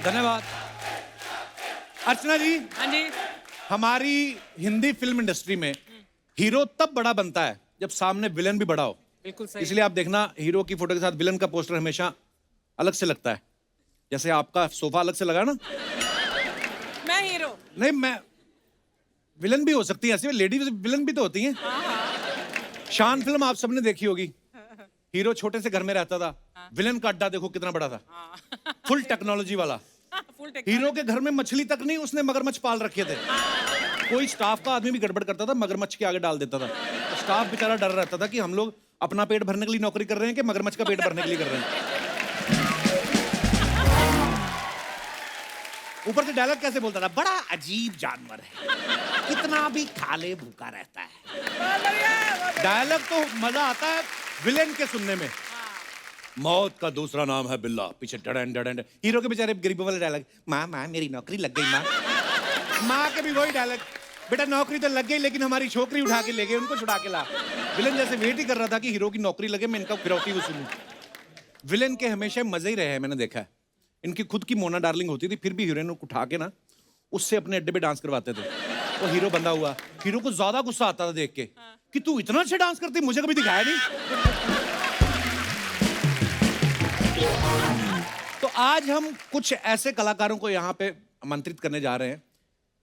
धन्यवाद। अर्चना जी, हाँ जी। हमारी हिंदी फिल्म इंडस्ट्री में हीरो तब बड़ा बनता है जब सामने विलन भी बड़ा हो। बिल्कुल सही। इसलिए आप देखना हीरो की फोटो के साथ विलन का पोस्टर हमेशा अलग से लगता है। जैसे आपका सोफा अलग से लगा ना। मैं हीरो। नहीं, मैं विलन भी हो सकती है, ऐसे लेडीज विलन भी तो होती हैं। शान फिल्म आप सबने देखी होगी। हीरो छोटे से घर में रहता था, विलन का अड्डा देखो कितना बड़ा था, फुल टेक्नोलॉजी वाला। फुल हीरो के घर में मछली तक नहीं, उसने मगरमच्छ पाल रखे थे। कोई स्टाफ का आदमी भी गड़बड़ करता था, मगरमच्छ के आगे डाल देता था। स्टाफ बेचारा डर रहता था कि हम लोग अपना पेट भरने के लिए नौकरी कर रहे हैं कि मगरमच्छ का पेट भरने के लिए कर रहे हैं। ऊपर से डायलॉग कैसे बोलता था, बड़ा अजीब जानवर है, कितना भी खा ले भूखा रहता है। डायलॉग तो मजा आता है विलेन के सुनने में। मौत का दूसरा नाम है बिल्ला, पीछे डडन डडन। हीरो के बेचारे गरीबों वाले डायलॉग, माँ माँ मेरी नौकरी लग गई माँ। माँ के भी वही डायलॉग, बेटा नौकरी तो लग गई लेकिन हमारी छोकरी उठा के ले गए, उनको छुड़ा के ला। विलेन जैसे वेट ही कर रहा था कि हीरो की नौकरी लगे, मैं इनका फिरौती वसूलूं। विलेन के हमेशा मजे ही रहे हैं, मैंने देखा है। इनकी खुद की मोना डार्लिंग होती थी, फिर भी हीरोइन को उठा के ना उससे अपने अड्डे पे डांस करवाते थे। वो हीरो बंदा हुआ, हीरो को ज्यादा गुस्सा आता था देख के कि तू इतना अच्छा डांस करती, मुझे कभी दिखाया नहीं। तो आज हम कुछ ऐसे कलाकारों को यहाँ पे आमंत्रित करने जा रहे हैं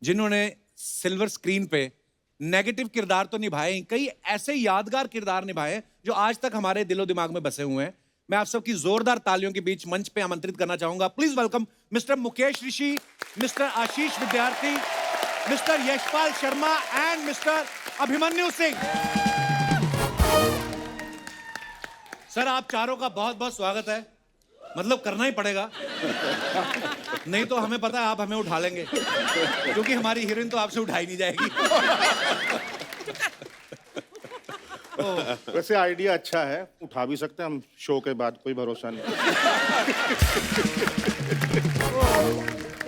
जिन्होंने सिल्वर स्क्रीन पे नेगेटिव किरदार तो निभाए, कई ऐसे यादगार किरदार निभाए जो आज तक हमारे दिलो दिमाग में बसे हुए हैं। मैं आप सबकी जोरदार तालियों के बीच मंच पे आमंत्रित करना चाहूंगा। Please welcome mister Mukesh Rishi, mister Ashish Vidyarthi, mister Yashpal Sharma and mister Abhimanyu Singh. Sir आप चारों का बहुत बहुत स्वागत है। मतलब करना ही पड़ेगा, नहीं तो हमें पता है आप हमें उठा लेंगे, क्योंकि हमारी हीरोइन तो आपसे उठाई नहीं जाएगी। वैसे आइडिया अच्छा है, उठा भी सकते हैं हम शो के बाद, कोई भरोसा नहीं।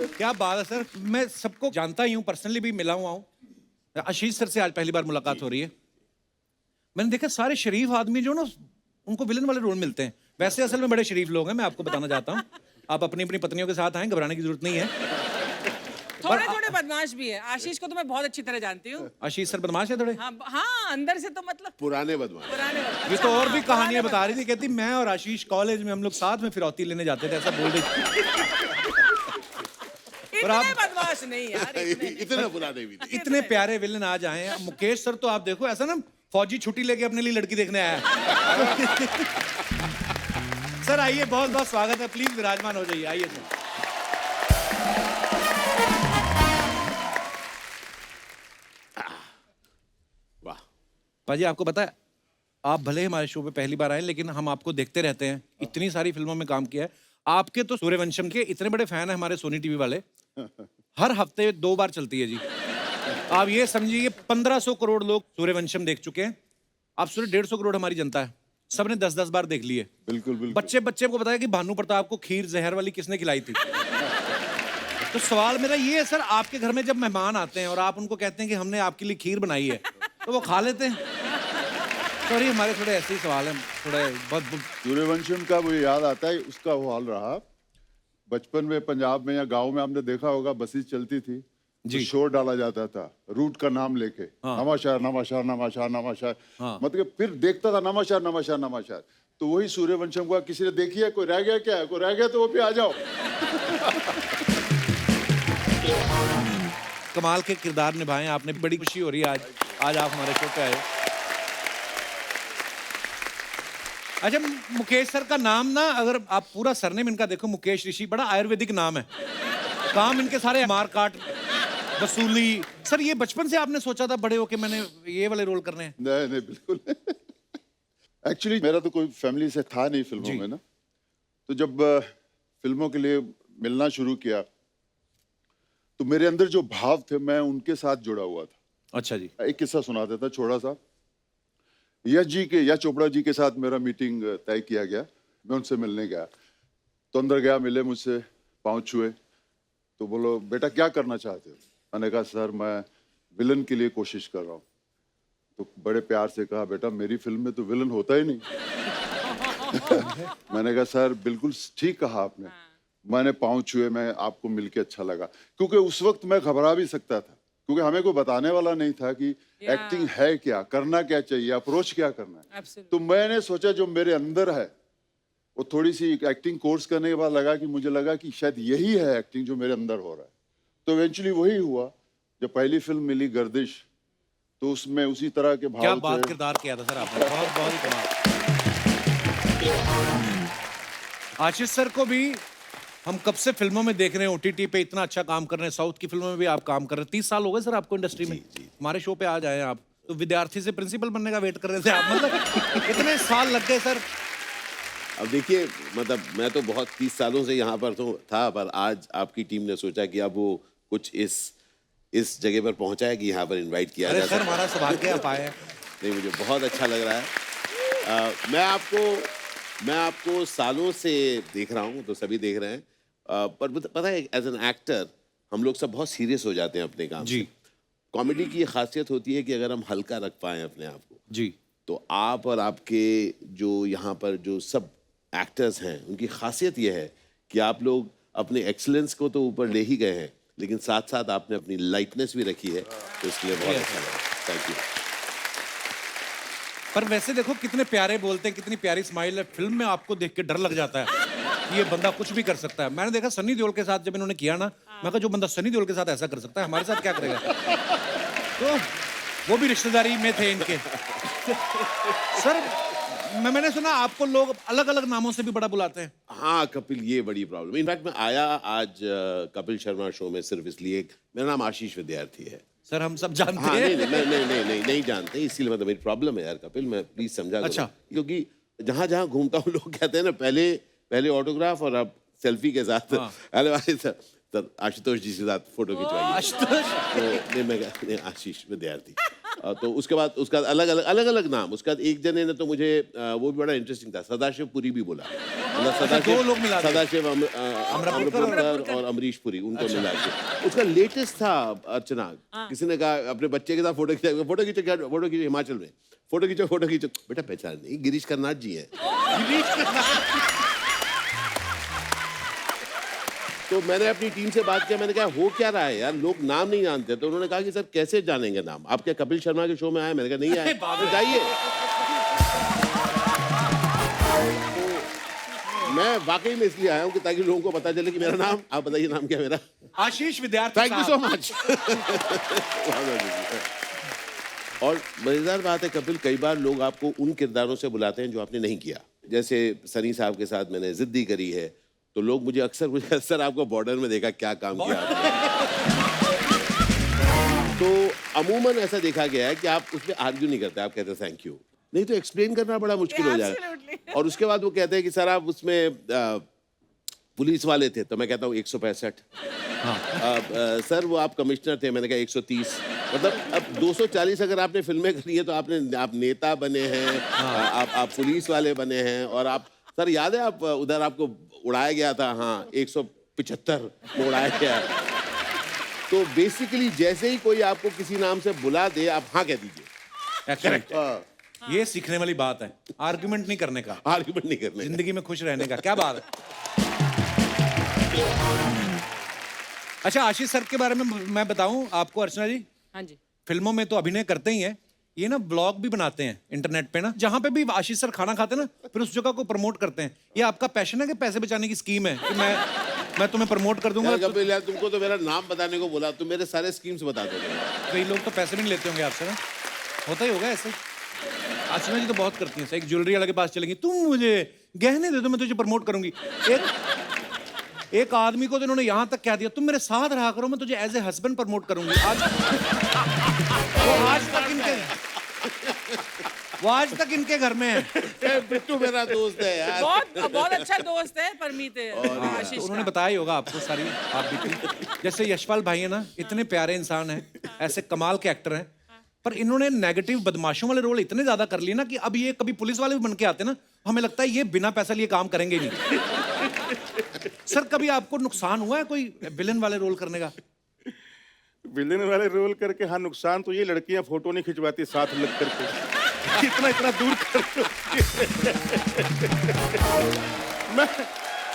क्या बात है सर, मैं सबको जानता ही हूँ, पर्सनली भी मिला हुआ हूँ। आशीष सर से आज पहली बार मुलाकात हो रही है। मैंने देखा सारे शरीफ आदमी जो ना उनको विलन वाले रोल मिलते हैं। वैसे असल में बड़े शरीफ लोग हैं, मैं आपको बताना चाहता हूँ। आप अपनी अपनी पत्नियों के साथ आए, घबराने की जरूरत नहीं है। थोड़े थोड़े बदमाश भी है। आशीष को तो मैं बहुत अच्छी तरह जानती हूँ। आशीष सर बदमाश है थोड़े। हाँ, अंदर से तो मतलब पुराने बदमाश। पुराने ये तो और भी कहानियां बता रही थी, कहती मैं और आशीष कॉलेज में हम लोग साथ में फिरौती लेने जाते थे, ऐसा बोल रही थी। इतने बदमाश नहीं यार, इतने पुराने भी नहीं। इतने प्यारे विलन आज आए हैं। मुकेश सर तो आप देखो ऐसा ना फौजी छुट्टी लेके अपने लिए लड़की देखने आया है। सर आइए, बहुत बहुत स्वागत है, प्लीज विराजमान हो जाइए। आइए सर। वाह। पाजी आपको पता है आप भले हमारे शो पे पहली बार आए, लेकिन हम आपको देखते रहते हैं, इतनी सारी फिल्मों में काम किया है। आपके तो सूर्यवंशम के इतने बड़े फैन है हमारे सोनी टीवी वाले, हर हफ्ते 2 बार चलती है जी। आप ये समझिए 1500 करोड़ लोग सूर्यवंशम देख चुके हैं। आप सोचिए 150 करोड़ हमारी जनता है, सबने 10-10 बार देख लिए। बिल्कुल बिल्कुल। बच्चे बच्चे को बताया कि भानु प्रताप को खीर जहर वाली किसने खिलाई थी। तो सवाल मेरा ये है सर, आपके घर में जब मेहमान आते हैं और आप उनको कहते हैं कि हमने आपके लिए खीर बनाई है, तो वो खा लेते हैं? सॉरी, हमारे थोड़े ऐसे ही सवाल हैं, थोड़े बहुत। सूर्यवंशम का वो याद आता है, उसका वो हाल रहा बचपन में। पंजाब में या गांव में आपने देखा होगा, बसें चलती थी जी, तो शोर डाला जाता था रूट का नाम लेके। हाँ। नवाशहर नवाशहर नवाशहर नवाशहर, हाँ। मतलब फिर देखता था नवाशहर नवाशहर नवाशहर। तो वही सूर्यवंशम का किसी ने देखी है, कोई रह गया क्या, कोई रह गया तो वो भी आ जाओ। कमाल के किरदार निभाए आपने, बड़ी खुशी हो रही है आज आप हमारे शो पे आए। अच्छा, मुकेश सर का नाम ना, अगर आप पूरा सरनेम इनका देखो, मुकेश ऋषि, बड़ा आयुर्वेदिक नाम है। काम इनके सारे मार काट, वसूली। सर ये बचपन से आपने सोचा था बड़े होके मैंने ये वाले रोल करने हैं? नहीं नहीं, बिल्कुल। एक्चुअली मेरा तो कोई फैमिली से था नहीं फिल्मों में ना, तो जब फिल्मों के लिए मिलना शुरू किया तो मेरे अंदर जो भाव थे मैं उनके साथ जुड़ा हुआ था। अच्छा जी। एक किस्सा सुनाता था छोटा सा। यश चोपड़ा जी के साथ मेरा मीटिंग तय किया गया, मैं उनसे मिलने गया। तो अंदर गया, मिले मुझसे, पाँव छुए, तो बोलो बेटा क्या करना चाहते हो? मैंने कहा सर मैं विलन के लिए कोशिश कर रहा हूँ। तो बड़े प्यार से कहा बेटा मेरी फिल्म में तो विलन होता ही नहीं। मैंने कहा सर बिल्कुल ठीक कहा आपने, मैंने पाँव छुए, मैं आपको मिलके अच्छा लगा, क्योंकि उस वक्त मैं घबरा भी सकता था, क्योंकि हमें कोई बताने वाला नहीं था कि एक्टिंग है क्या, करना क्या चाहिए, अप्रोच क्या करना है। Absolutely. तो मैंने सोचा जो मेरे अंदर है, वो थोड़ी सी एक्टिंग कोर्स करने के बाद लगा कि मुझे लगा कि शायद यही है एक्टिंग जो मेरे अंदर हो रहा है। तो इवेंचुअली वही हुआ। जब पहली फिल्म मिली गर्दिश, तो उसमें उसी तरह के क्या भाव बात थे। किरदार किया था सर आपने, बहुत बहुत ही कमाल। आशीष सर को भी हम कब से फिल्मों में देख रहे हैं, ओटीटी पे इतना अच्छा काम कर रहे हैं, साउथ की फिल्मों में भी आप काम कर रहे हैं। 30 साल हो गए सर आपको इंडस्ट्री में। हमारे शो पे आ जाए आप, तो विद्यार्थी से प्रिंसिपल बनने का वेट कर रहे थे आप, मतलब इतने साल लग गए सर। अब देखिए, मतलब मैं तो बहुत 30 सालों से यहाँ पर तो था, पर आज आपकी टीम ने सोचा कि अब वो कुछ इस जगह पर पहुंचा है कि यहाँ पर इनवाइट किया अरे जाए। सर हमारा सौभाग्य आप आए हैं। नहीं, मुझे बहुत अच्छा लग रहा है। मैं आपको सालों से देख रहा हूँ, तो सभी देख रहे हैं, पर पता है एज एन एक्टर हम लोग सब बहुत सीरियस हो जाते हैं अपने काम जी। से। कॉमेडी की ये खासियत होती है कि अगर हम हल्का रख पाएं अपने आप को, जी तो आप और आपके जो यहाँ पर जो सब एक्टर्स हैं उनकी खासियत ये है कि आप लोग अपने एक्सीलेंस को तो ऊपर ले ही गए हैं, लेकिन साथ साथ आपने अपनी लाइटनेस भी रखी है, तो इसके लिए बहुत अच्छा लगा। Thank you. पर वैसे देखो कितने प्यारे बोलते हैं, कितनी प्यारी स्माइल है। फिल्म में आपको देख के डर लग जाता है कि ये बंदा कुछ भी कर सकता है। मैंने देखा सनी देओल के साथ जब इन्होंने किया ना, मैं कहा जो बंदा सनी देओल के साथ ऐसा कर सकता है, हमारे साथ क्या करेगा। तो वो भी रिश्तेदारी में थे इनके। सर मैंने सुना आपको लोग अलग अलग नामों से भी बड़ा बुलाते हैं। हाँ कपिल, ये बड़ी प्रॉब्लम। इनफैक्ट मैं आया आज कपिल शर्मा शो में सिर्फ इसलिए, मेरा नाम आशीष विद्यार्थी है। सर हम सब जानते हाँ, हैं। नहीं जानते, इसीलिए मतलब मेरी प्रॉब्लम है यार कपिल, मैं प्लीज समझा करो। अच्छा। क्योंकि जहाँ जहाँ घूमता हूँ लोग कहते हैं ना, पहले ऑटोग्राफ और अब सेल्फी के साथ। हाँ। हेलो सर, आशुतोष जी के साथ फोटो खिंचवाइए। आशुतोष। तो नहीं, मैं आशीष विद्यार्थी। तो उसके बाद उसका अलग अलग नाम। उसका एक जने ने तो मुझे वो भी बड़ा इंटरेस्टिंग था, सदाशिव पुरी भी बोला। मतलब दो लोग मिला दिए। सदाशिव अमृतपुर और अमरीश पुरी, उनको मिला के। उसका लेटेस्ट था अर्चना, किसी ने कहा अपने बच्चे के साथ फोटो खींचे हिमाचल में, फोटो खींचो। बेटा पहचान नहीं, गिरीश कर्नाड जी है। तो मैंने अपनी टीम से बात किया, मैंने कहा हो क्या रहा है यार, लोग नाम नहीं जानते। तो उन्होंने कहा कि सर कैसे जानेंगे नाम, आप क्या कपिल शर्मा के शो में आए? मैंने कहा नहीं आए। तो जाइए। तो मैं वाकई में इसलिए आया हूँ कि ताकि लोगों को पता चले कि मेरा नाम, आप बताइए नाम क्या मेरा? आशीष विद्यार्थी। Thank you so much. और मजेदार बात है कपिल, कई बार लोग आपको उन किरदारों से बुलाते हैं जो आपने नहीं किया। जैसे सनी साहब के साथ मैंने जिद्दी करी है, तो लोग मुझे अक्सर पूछते हैं सर आपको बॉर्डर में देखा, क्या काम किया आपने? तो अमूमन ऐसा देखा गया है कि आप उसमें आर्ग्यू नहीं करते, आप कहते हैं थैंक यू। नहीं तो एक्सप्लेन करना बड़ा मुश्किल हो जाएगा। और उसके बाद वो कहते हैं कि सर आप उसमें पुलिस वाले थे, तो मैं कहता हूँ 165। सर वो आप कमिश्नर थे, मैंने कहा 130। मतलब अब 240 अगर आपने फिल्में करी है तो आप नेता बने हैं, आप पुलिस वाले बने हैं, और आप सर याद है आप उधर आपको उड़ाया गया था, हाँ 175 में उड़ाया गया। तो बेसिकली जैसे ही कोई आपको किसी नाम से बुला दे, आप हाँ कह दीजिए। करेक्ट। ये सीखने वाली बात है, आर्गुमेंट नहीं करने का, आर्गुमेंट नहीं करने का। जिंदगी में खुश रहने का। क्या बात है। अच्छा आशीष सर के बारे में मैं बताऊं आपको अर्चना जी, हाँ जी। फिल्मों में तो अभिनय करते ही हैं, ये ना ब्लॉग भी बनाते हैं इंटरनेट पे ना, जहाँ पे भी आशीष सर खाना खाते हैं ना, फिर उस जगह को प्रमोट करते हैं। ये आपका पैशन है कि पैसे बचाने की स्कीम है कि मैं तुम्हें प्रमोट कर दूंगा? कपिल यार तुमको तो मेरा नाम बताने को बोला, तुम मेरे सारे स्कीम्स बता दोगे। कई लोग तो पैसे भी नहीं लेते होंगे आपसे ना, होता ही होगा ऐसे। अर्चना जी तो बहुत करती हैं, एक ज्वेलरी वाले के पास चलेंगी, तुम मुझे गहने दे दो मैं तुझे प्रमोट करूंगी। एक आदमी को तो इन्होंने यहां तक कह दिया, तुम मेरे साथ रहा करो मैं तुझे एज ए हस्बैंड प्रमोट करूंगी। वो आज तक इनके घर में है। बिट्टू मेरा दोस्त है यार, बहुत अच्छा दोस्त है परमीत आशीष तो उन्होंने का। बताया ही होगा आपको सारी आप भी। जैसे यशपाल भाई है ना, इतने प्यारे इंसान हैं, ऐसे कमाल के एक्टर हैं, पर इन्होंने नेगेटिव बदमाशों वाले रोल इतने ज्यादा कर लिए ना कि अब ये कभी पुलिस वाले भी बन के आते ना, हमें लगता है ये बिना पैसा लिए काम करेंगे नहीं। सर कभी आपको नुकसान हुआ है कोई विलन वाले रोल करने का? विलेन वाले रोल करके हाँ, नुकसान तो ये लड़कियां फोटो नहीं खिंचवाती साथ लग करके, इतना दूर कर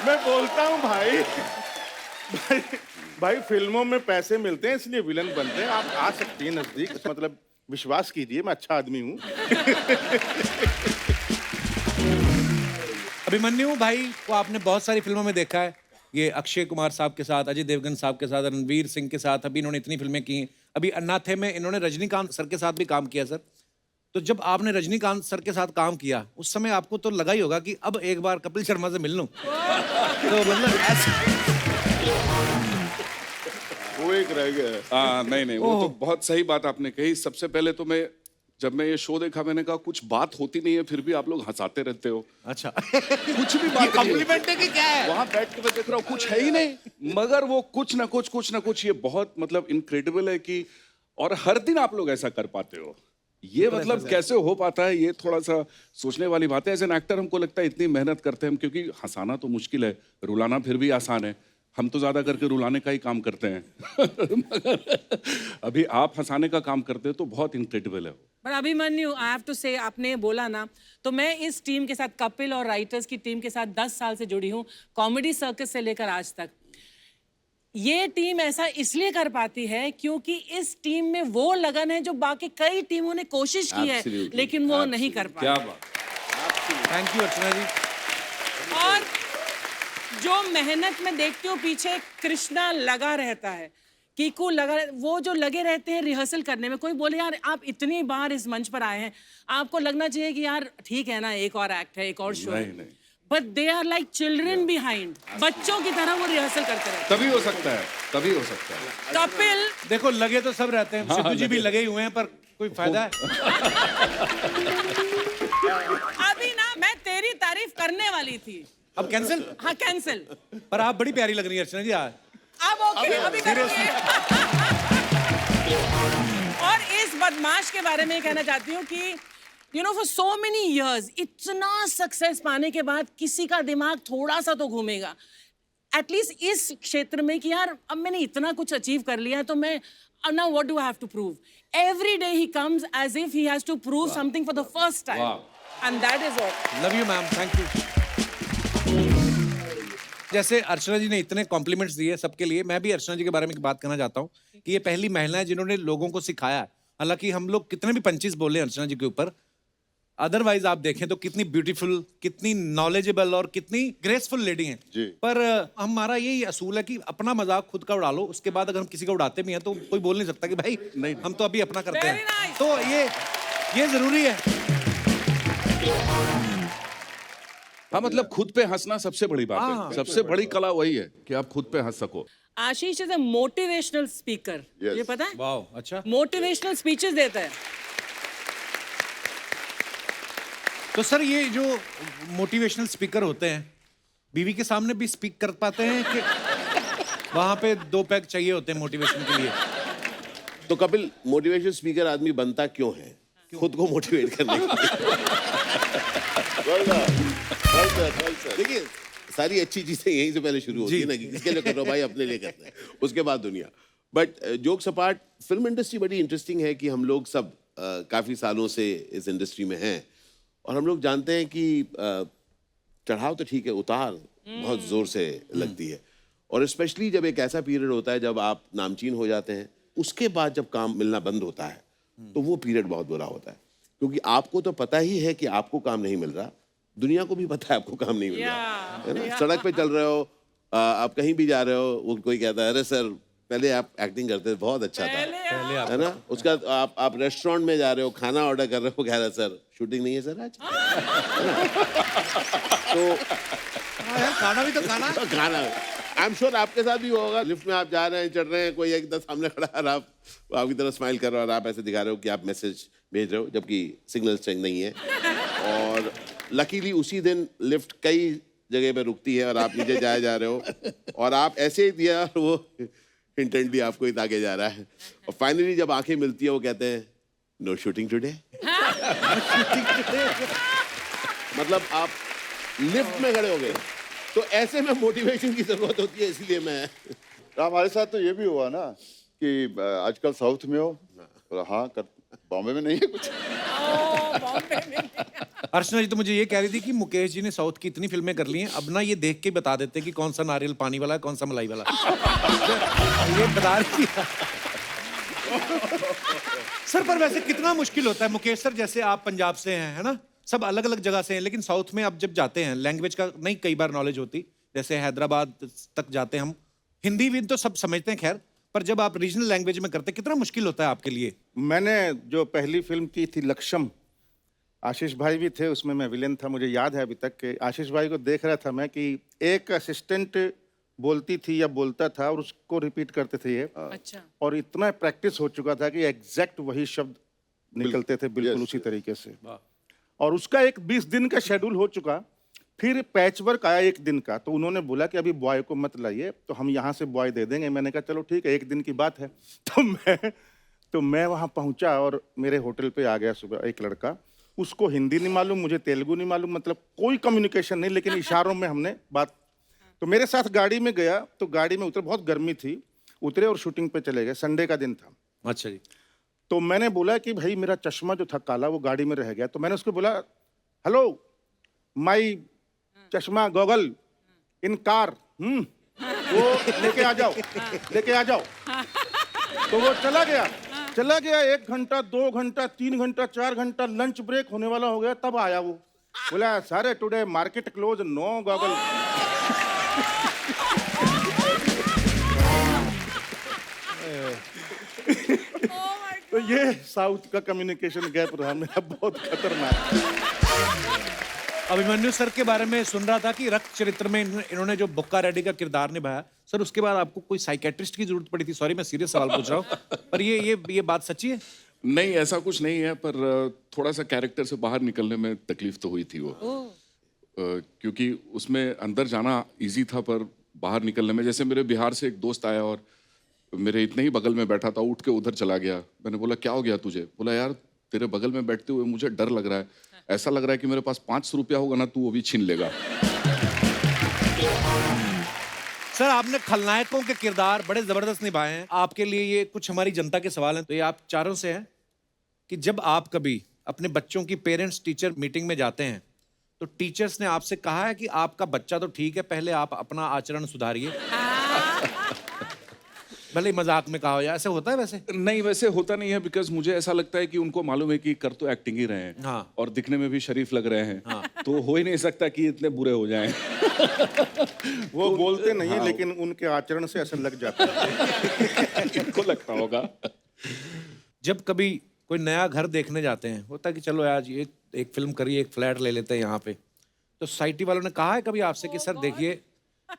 मैं बोलता हूँ भाई भाई भाई फिल्मों में पैसे मिलते हैं इसलिए विलन बनते हैं। आप आ सकती हैं नजदीक, मतलब विश्वास कीजिए मैं अच्छा आदमी हूँ। अभिमन्यु भाई को आपने बहुत सारी फिल्मों में देखा है, ये अक्षय कुमार साहब के साथ, अजय देवगन साहब के साथ, रणवीर सिंह के साथ, अभी इन्होंने इतनी फिल्में की हैं। अभी अन्नाथे में इन्होंने रजनीकांत सर के साथ भी काम किया सर। तो जब आपने रजनीकांत सर के साथ काम किया उस समय आपको तो लगा ही होगा कि अब एक बार कपिल शर्मा से मिल लूं। तो मतलब ऐसे वो एक रह गया है। हाँ नहीं वो तो बहुत सही बात आपने कही। सबसे पहले तो जब मैं ये शो देखा मैंने कहा कुछ बात होती नहीं है फिर भी आप लोग हंसाते रहते हो। अच्छा कुछ भी बात कॉम्प्लीमेंट है कि क्या है? वहां बैठ के मैं देख रहा हूँ कुछ है ही नहीं, मगर वो कुछ ना कुछ ये बहुत मतलब इनक्रेडिबल है कि, और हर दिन आप लोग ऐसा कर पाते हो। ये मतलब कैसे हो पाता है, ये थोड़ा सा सोचने वाली बात है। एज एन एक्टर हमको लगता है इतनी मेहनत करते हैं हम, क्योंकि हंसाना तो मुश्किल है, रुलाना फिर भी आसान है। हम तो ज्यादा करके रुलाने का ही काम करते हैं मगर अभी आप हंसाने का काम करते हो तो बहुत इनक्रेडिबल है। पर अभिमन्यु, आई हैव टू से, आपने बोला ना, तो मैं इस टीम के साथ, कपिल और राइटर्स की टीम के साथ 10 साल से जुड़ी हूँ, कॉमेडी सर्कस से लेकर आज तक। ये टीम ऐसा इसलिए कर पाती है क्योंकि इस टीम में वो लगन है जो बाकी कई टीमों ने कोशिश की है लेकिन वो नहीं कर पाई। क्या बात। थैंक यू अर्चना जी। और जो मेहनत में देखती हूँ पीछे कृष्णा लगा रहता है, कीकू लगा, वो जो लगे रहते हैं रिहर्सल करने में। कोई बोले यार आप इतनी बार इस मंच पर आए हैं, आपको लगना चाहिए कि यार ठीक है ना, एक और एक्ट है, एक और शो है, नहीं। But they are like children behind. बच्चों की तरह वो रिहर्सल करते रहते तभी हो सकता है, तभी हो सकता है। हैं। कपिल, देखो लगे तो सब रहते हैं, सिद्धू जी भी लगे ही हुए हैं, पर कोई फायदा है? अभी ना मैं तेरी तारीफ करने वाली थी। अब कैंसिल? हाँ कैंसिल। पर आप बड़ी प्यारी लग रही है अर्चना जी आज। अब ओके, अभी करूंगी। और इस बदमाश के बारे में कहना चाहती हूँ कि you know for so many years इतना सक्सेस पाने के बाद किसी का दिमाग थोड़ा सा तो घूमेगा एटलीस्ट इस क्षेत्र में कि यार अब मैंने इतना कुछ अचीव कर लिया है तो मैं now what do I have to prove? Every day he comes as if he has to prove something for the first time. Wow. And that is what. Love you ma'am, thank you. जैसे अर्चना जी ने इतने compliments दिए सबके लिए, मैं भी अर्चना जी के बारे में एक बात कहना चाहता हूँ कि ये पहली महिला है जिन्होंने लोगों को सिखाया है। हालांकि हम लोग कितने भी पंचीज बोले अर्चना जी के ऊपर, अदरवाइज आप देखें तो कितनी ब्यूटीफुल, कितनी नॉलेजेबल और कितनी ग्रेसफुल लेडी हैं। जी। पर हमारा यही असूल है कि अपना मजाक खुद का उड़ा लो, उसके बाद अगर हम किसी का उड़ाते भी हैं तो कोई बोल नहीं सकता कि भाई नहीं, हम तो अभी अपना करते Very हैं। nice. तो ये जरूरी है। हाँ मतलब खुद पे हंसना सबसे बड़ी बात है, सबसे बड़ी कला वही है कि आप खुद पे हंस सको। Ashish is a motivational speaker. Yes. ये पता है? वाह, अच्छा। मोटिवेशनल स्पीचेस देता है। तो सर ये जो मोटिवेशनल स्पीकर होते हैं बीवी के सामने भी स्पीक कर पाते हैं कि वहां पे 2 पैक चाहिए होते हैं मोटिवेशन के लिए? तो कपिल, मोटिवेशन स्पीकर आदमी बनता क्यों है? खुद को मोटिवेट करने के लिए। देखिए सारी अच्छी चीजें यहीं से पहले शुरू होती है ना, कि किसके लिए कर रहे हो भाई, अपने लिए करते हैं, उसके बाद दुनिया। But jokes apart, film industry बड़ी इंटरेस्टिंग है कि हम लोग सब काफी सालों से इस इंडस्ट्री में हैं और हम लोग जानते हैं कि चढ़ाव तो ठीक है, उतार बहुत जोर से लगती है। और स्पेशली जब एक ऐसा पीरियड होता है जब आप नामचीन हो जाते हैं, उसके बाद जब काम मिलना बंद होता है तो वो पीरियड बहुत बुरा होता है, क्योंकि आपको तो पता ही है कि आपको काम नहीं मिल रहा, दुनिया को भी पता है आपको काम नहीं मिल रहा है ना। सड़क पे चल रहे हो, आप कहीं भी जा रहे हो, वो कोई कहता है अरे सर पहले आप एक्टिंग करते थे, बहुत अच्छा था, है ना। उसका आप रेस्टोरेंट में जा रहे हो, खाना ऑर्डर कर रहे हो, कह रहे सर शूटिंग नहीं है सर आज। तो खाना भी तो खाना खाना आई एम श्योर आपके साथ भी होगा। लिफ्ट में आप जा रहे हैं, चढ़ रहे हैं, कोई एकदम सामने खड़ा है और आप आपकी तरफ स्माइल कर रहे हो और आप ऐसे दिखा रहे हो कि आप मैसेज भेज रहे हो, जबकि सिग्नल स्ट्रेंथ नहीं है। और लकीली उसी दिन लिफ्ट कई जगह पे रुकती है और आप नीचे जाए जा रहे हो और आप ऐसे ही दिया, वो इंटेंटली आपको ही ताके जा रहा है। और फाइनली जब आंखें मिलती है वो कहते हैं नो शूटिंग टुडे। मतलब आप लिफ्ट में खड़े हो गए। तो ऐसे में मोटिवेशन की जरूरत होती है, इसलिए मैं हमारे साथ तो ये भी हुआ ना कि आजकल साउथ में हो, हाँ कर, बॉम्बे में नहीं है कुछ। बॉम्बे में अर्चना जी तो मुझे ये कह रही थी कि मुकेश जी ने साउथ की इतनी फिल्में कर ली हैं, अब ना ये देख के बता देते कि कौन सा नारियल पानी वाला है, कौन सा मलाई वाला ये बता रही थी। सर पर वैसे कितना मुश्किल होता है मुकेश सर, जैसे आप पंजाब से हैं, है ना, सब अलग अलग जगह से हैं, लेकिन साउथ में आप जब जाते हैं लैंग्वेज का नहीं कई बार नॉलेज होती, जैसे हैदराबाद तक जाते हैं हम, हिंदी भी तो सब समझते हैं खैर, पर जब आप रीजनल लैंग्वेज में करते हैं कितना मुश्किल होता है आपके लिए? मैंने जो पहली फिल्म की थी लक्ष्यम, आशीष भाई भी थे उसमें, मैं विलेन था। मुझे याद है अभी तक कि आशीष भाई को देख रहा था मैं कि एक असिस्टेंट बोलती थी या बोलता था और उसको रिपीट करते थे ये, अच्छा। और इतना प्रैक्टिस हो चुका था कि एग्जैक्ट वही शब्द निकलते थे बिल्कुल Yes, उसी तरीके से। और उसका एक 20 दिन का शेड्यूल हो चुका। फिर पैच वर्क आया 1 दिन का, तो उन्होंने बोला कि अभी बॉय को मत लाइए, तो हम यहाँ से बॉय दे देंगे। मैंने कहा चलो ठीक है, 1 दिन की बात है। तो मैं वहाँ पहुँचा और मेरे होटल पे आ गया सुबह एक लड़का, उसको हिंदी नहीं मालूम, मुझे तेलुगु नहीं मालूम, मतलब कोई कम्युनिकेशन नहीं, लेकिन इशारों में हमने बात। तो मेरे साथ गाड़ी में गया, तो गाड़ी में उतरे, बहुत गर्मी थी, उतरे और शूटिंग पे चले गए। संडे का दिन था। अच्छा जी। तो मैंने बोला कि भाई मेरा चश्मा जो था काला वो गाड़ी में रह गया, तो मैंने उसको बोला हेलो माई चश्मा गॉगल इन कार, वो लेके आ जाओ, लेके आ जाओ। तो वो चला गया 1 घंटा 2 घंटा 3 घंटा 4 घंटा, लंच ब्रेक होने वाला हो गया, तब आया वो। बोला सारे today market close, no goggle. तो ये साउथ का कम्युनिकेशन गैप रहा मेरा, बहुत खतरनाक। अभिमन्यु सर के बारे में सुन रहा था कि रक्त चरित्र में इन्होंने जो बुक्का रेड्डी का किरदार निभाया, सर उसके बाद आपको कोई साइकेट्रिस्ट की जरूरत पड़ी थी? सॉरी मैं सीरियस सवाल पूछ रहा हूँ, पर ये बात सच्ची है? नहीं, ऐसा कुछ नहीं है, पर थोड़ा सा कैरेक्टर से बाहर निकलने में तकलीफ तो हुई थी वो। क्योंकि उसमें अंदर जाना इजी था, पर बाहर निकलने में, जैसे मेरे बिहार से एक दोस्त आया और मेरे इतने ही बगल में बैठा था, उठ के उधर चला गया। मैंने बोला क्या हो गया तुझे? बोला यार तेरे बगल में बैठते हुए मुझे डर लग रहा है, ऐसा लग रहा है कि मेरे पास 500 रुपया होगा ना, तू वो भी छीन लेगा। सर आपने खलनायकों के किरदार बड़े जबरदस्त निभाए हैं। आपके लिए ये कुछ हमारी जनता के सवाल हैं, तो ये आप चारों से हैं कि जब आप कभी अपने बच्चों की पेरेंट्स टीचर मीटिंग में जाते हैं, तो टीचर्स ने आपसे कहा है कि आपका बच्चा तो ठीक है, पहले आप अपना आचरण सुधारिए? भले ही मजाक में कहा हो, या ऐसे होता है? वैसे नहीं, वैसे होता नहीं है, बिकॉज मुझे ऐसा लगता है कि उनको मालूम है कि कर तो एक्टिंग ही रहे हैं, हाँ। और दिखने में भी शरीफ लग रहे हैं, तो हो ही नहीं सकता कि इतने बुरे हो जाएं। वो बोलते नहीं है, लेकिन उनके आचरण से ऐसा लग जाता है। इनको लगता होगा। जब कभी कोई नया घर देखने जाते हैं, होता है कि चलो आज ये एक फिल्म करिए, एक फ्लैट ले लेते हैं यहाँ पे, तो सोसाइटी वालों ने कहा है कभी आपसे कि सर देखिए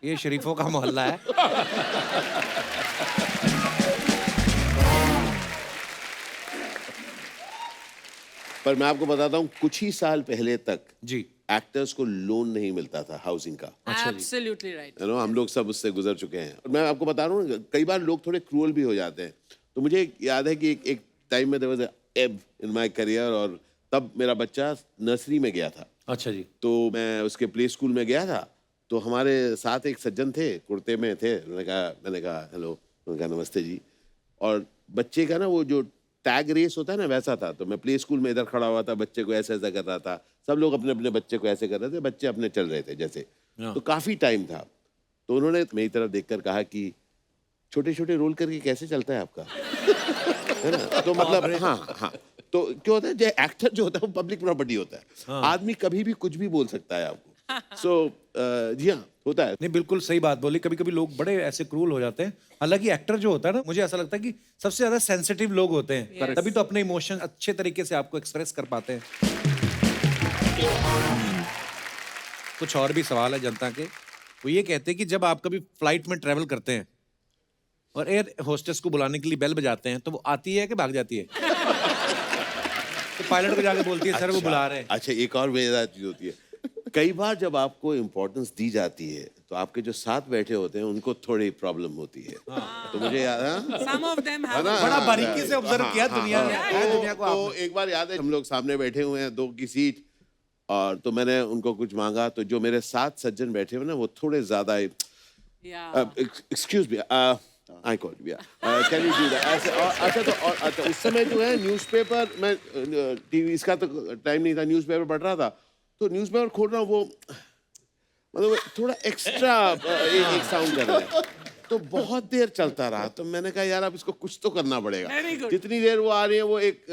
ये शरीफों का मोहल्ला है? पर मैं आपको बताता हूँ, कुछ ही साल पहले तक जी एक्टर्स को लोन नहीं मिलता था हाउसिंग का। Absolutely right. यू नो, हम लोग सब उससे गुजर चुके हैं। और मैं आपको बता रहा हूँ, कई बार लोग थोड़े क्रूअल भी हो जाते हैं। तो मुझे याद है कि एक टाइम में देयर वाज अ एब इन माय करियर, और तब मेरा बच्चा नर्सरी में गया था। अच्छा जी। तो मैं उसके प्ले स्कूल में गया था, तो हमारे साथ एक सज्जन थे, कुर्ते में थे। मैंने कहा हेलो, उन्होंने कहा नमस्ते जी। और बच्चे का ना वो जो टैग रेस होता है ना, वैसा था। तो मैं प्ले स्कूल में इधर खड़ा हुआ था, बच्चे को ऐसे ऐसा कर रहा था, सब लोग अपने अपने बच्चे को ऐसे कर रहे थे, बच्चे अपने चल रहे थे जैसे। तो काफी टाइम था, तो उन्होंने मेरी तरफ देखकर कहा कि छोटे छोटे रोल करके कैसे चलता है आपका? है ना? तो मतलब हाँ, तो क्या होता है, जो एक्टर जो होता है वो पब्लिक प्रॉपर्टी होता है। आदमी कभी भी कुछ भी बोल सकता है आपको। सो जी हाँ, होता है। नहीं बिल्कुल सही बात बोली। कभी कभी लोग बड़े ऐसे क्रूल हो जाते हैं। हालांकि एक्टर जो होता है ना, मुझे ऐसा लगता है कि सबसे ज्यादा सेंसिटिव लोग होते हैं, तभी तो अपने इमोशन अच्छे तरीके से आपको एक्सप्रेस कर पाते हैं। कुछ और भी सवाल है जनता के। वो ये कहते हैं कि जब आप कभी फ्लाइट में ट्रेवल करते हैं और एयर होस्टेस को बुलाने के लिए बेल बजाते हैं, तो वो आती है कि भाग जाती है? तो पायलट को जाके बोलती है सर वो बुला रहे हैं। अच्छा, एक और मजेदार चीज होती है, कई बार जब आपको इम्पोर्टेंस दी जाती है, तो आपके जो साथ बैठे होते हैं उनको थोड़ी प्रॉब्लम होती है। तो मुझे याद है, Some of them have. बड़ा बारीकी से ऑब्जर्व किया दुनिया ने। दुनिया को तो एक बार याद है, हम लोग सामने बैठे हुए हैं, 2 की सीट, और तो मैंने उनको कुछ मांगा, तो जो मेरे साथ सज्जन बैठे हुए ना, वो थोड़े ज्यादा excuse me, I call can you do that ऐसे। अच्छा, तो अच्छा उस समय जो है न्यूज़पेपर, मैं टीवी इसका तो टाइम नहीं था, न्यूज़पेपर पढ़ रहा था, तो न्यूज़पेपर खोल रहा हूँ, वो मतलब थोड़ा एक्स्ट्रा एक साउंड कर रहा है, तो बहुत देर चलता रहा। तो मैंने कहा यार अब इसको कुछ तो करना पड़ेगा। Very good. जितनी देर वो आ रही है वो एक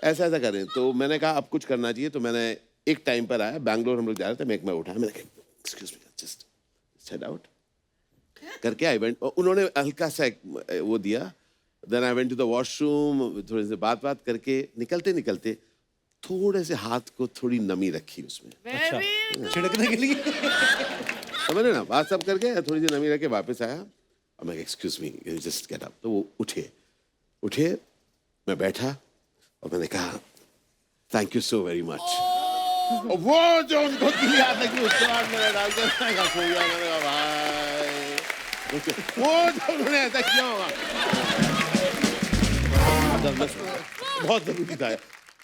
ऐसा ऐसा कर रहे हैं। तो मैंने कहा अब कुछ करना चाहिए। तो मैंने एक टाइम पर आया, बैंगलोर हम लोग जा रहे थे, मैं उठाया, मैंने कहा excuse me, just head out करके आई वेंट। उन्होंने हल्का सा वो दिया। Then I went to the washroom, थोड़े से बात करके निकलते निकलते थोड़े से हाथ को थोड़ी नमी रखी उसमें, छिड़कने के लिए। समझ रहे ना, बात सब करके थोड़ी सी नमी रख के वापस आया। और मैं excuse me, just get up. तो वो उठे, मैं बैठा और मैंने कहा thank you so very much. वो जो उनको किया था कि उसके बाद मैंने डाल के सो गया। मैंने कहा भाई, वो जो उन्होंने ऐसा किया होगा बहुत जरूरी था।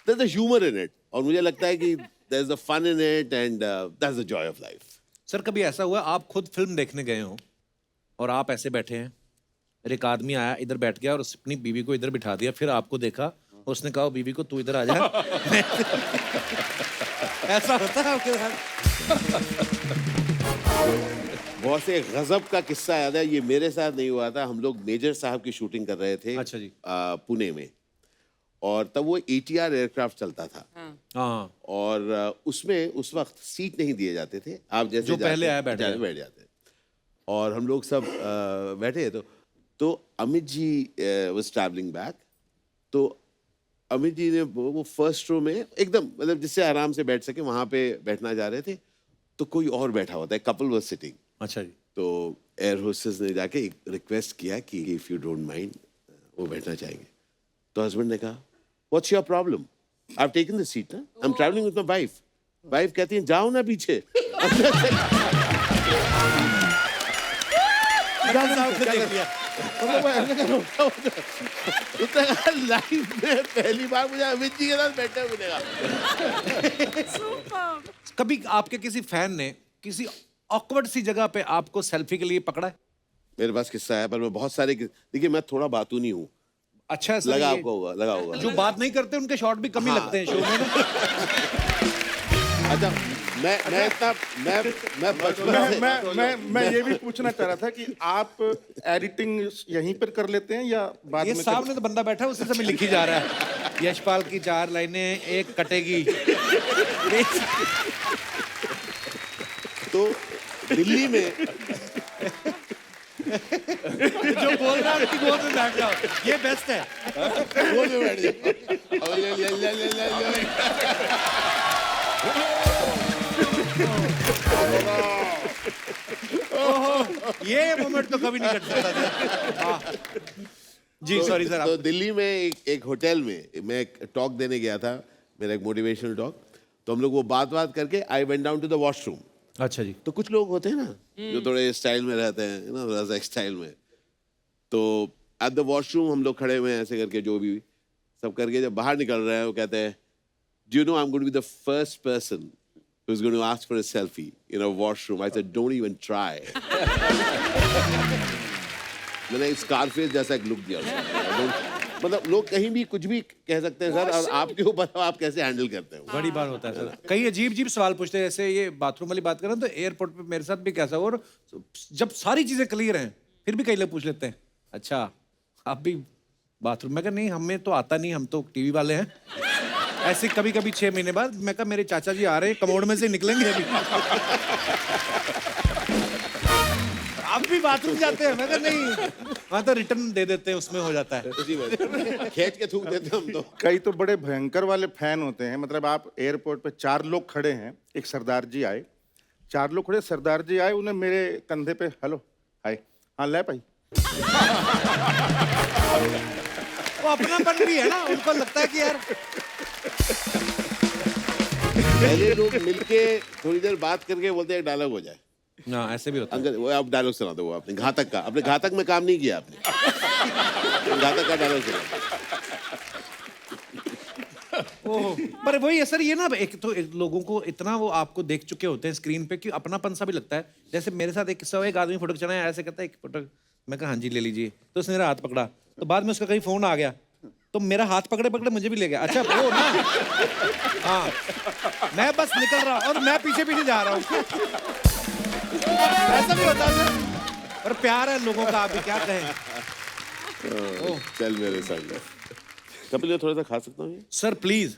There's a humor in it, और मुझे लगता है कि there's a fun in it, and that's the joy of life. Sir कभी ऐसा हुआ आप खुद फिल्म देखने गए हो और आप ऐसे बैठे हैं, फिर एक आदमी आया इधर बैठ गया और अपनी बीवी को इधर बिठा दिया, फिर आपको देखा, उसने कहा बीवी को तू इधर आ जा। ऐसा होता है आपके साथ? बहुत से गजब का किस्सा याद है, ये मेरे साथ नहीं हुआ था। हम लोग मेजर साहब की शूटिंग कर रहे थे, अच्छा जी। पुणे में, और तब वो ATR एयरक्राफ्ट चलता था। हाँ, और उसमें उस वक्त सीट नहीं दिए जाते थे, आप जैसे जो पहले आया बैठ जाए। बैठ जाते। और हम लोग सब बैठे, तो Amit ji was travelling back. तो अमित जी ने वो फर्स्ट रो में एकदम मतलब जिससे आराम से बैठ सके वहां पे बैठना जा रहे थे। तो कोई और बैठा हुआ था, कपल वाज सिटिंग। अच्छा जी। तो एयर होस्टेस ने जाके एक रिक्वेस्ट किया कि इफ यू डोंट माइंड वो बैठना चाहेंगे। तो हस्बैंड ने कहा what's your problem, I have taken the seat, I am travelling with my wife. Wife कहती है जाओ ना पीछे। लाइफ में पहली बार मुझे अमित जी के साथ बैठे मिलेगा। कभी आपके किसी फैन ने किसी ऑकवर्ड सी जगह पे आपको सेल्फी के लिए पकड़ा है? मेरे पास किस्सा है, पर मैं बहुत सारे देखिए मैं थोड़ा बातूनी हूँ। अच्छा सर, लगा ये आपको होगा, लगा होगा। जो बात नहीं करते उनके शॉट भी कम ही लगते हैं शो में ना। अच्छा, मैं इतना मैं बचपन से मैं ये भी पूछना चाह रहा था कि आप एडिटिंग यहीं पर कर लेते हैं या बाद ये में सामने तो बंदा बैठा है, उसी समय लिखी जा रहा है यशपाल की 4 लाइनें एक कटेगी। तो दिल्ली में जो बोल रहा है उसकी गोद में बैठ जाओ, ये बेस्ट है। वो में बैठ जाओ। ये मोमेंट तो कभी नहीं कट सकता था। हाँ। जी सॉरी सर। तो दिल्ली में एक होटल में मैं एक टॉक देने गया था, मेरा एक मोटिवेशनल टॉक। तो हम लोग वो बात करके I went down to the washroom. अच्छा जी। तो कुछ लोग होते हैं ना जो थोड़े स्टाइल में रहते हैं ना, थोड़ा सा स्टाइल में। तो एट द वॉशरूम हम लोग खड़े हुए हैं ऐसे करके, जो भी सब करके जब बाहर निकल रहे हैं वो कहते हैं do you know I am going to be the first person who is going to ask for a selfie in a washroom. I said don't even try. मैंने स्कारफेस जैसा एक लुक दिया उसको। मतलब लोग कहीं भी कुछ भी कह सकते हैं सर, और आपके ऊपर आप कैसे हैंडल करते हो। बड़ी बात होता है सर, कई अजीब सवाल पूछते हैं। जैसे ये बाथरूम वाली बात करें तो एयरपोर्ट पे मेरे साथ भी कैसा, और जब सारी चीजें क्लियर हैं फिर भी कई लोग पूछ लेते हैं अच्छा आप भी बाथरूम में? नहीं हमें तो आता नहीं, हम तो टीवी वाले हैं। ऐसे कभी 6 महीने बाद मैं कहा मेरे चाचा जी आ रहे हैं, कमोड में से निकलेंगे अभी। आप भी बाथरूम जाते हैं? मैं कहा नहीं, वहाँ तो रिटर्न दे देते हैं, उसमें हो जाता है। खींच के थूक देते हम तो। कई तो बड़े भयंकर वाले फैन होते हैं। मतलब आप एयरपोर्ट पे 4 लोग खड़े हैं, एक सरदार जी आए, 4 लोग खड़े, सरदार जी आए, उन्हें मेरे कंधे पे हेलो हाय हाँ ले भाई। वो अपनापन भी है ना, उनको लगता है कि यार पहले लोग मिलके थोड़ी देर बात करके बोलते हैं डायलॉग हो जाए। हाँ ऐसे भी होता है। अंकल वो आप डायलॉग सुना दो, वो आपने घातक का, अपने घातक में काम नहीं किया आपने। घातक का डायलॉग सुना। ओह, पर वही है सर, ये ना एक तो लोगों को इतना वो आपको देख चुके होते हैं स्क्रीन पे कि अपनापन सा भी लगता है। जैसे मेरे साथ एक किस्सा हुआ, एक आदमी फोटो खिंचाना है, ऐसे कहता है एक फोटो, मैं कहा हाँ जी ले लीजिए, तो उसने मेरा हाथ पकड़ा, तो बाद में उसका कहीं फोन आ गया, तो मेरा हाथ पकड़े पकड़े मुझे भी ले गया। अच्छा वो ना, हाँ, मैं बस निकल रहा और मैं पीछे पीछे जा रहा हूँ। ऐसा भी होता है सर, और प्यार है लोगों का, अभी क्या कहें। चल मेरे संग। कपिल ये थोड़ा सा खा सकता हूँ ये? सर प्लीज,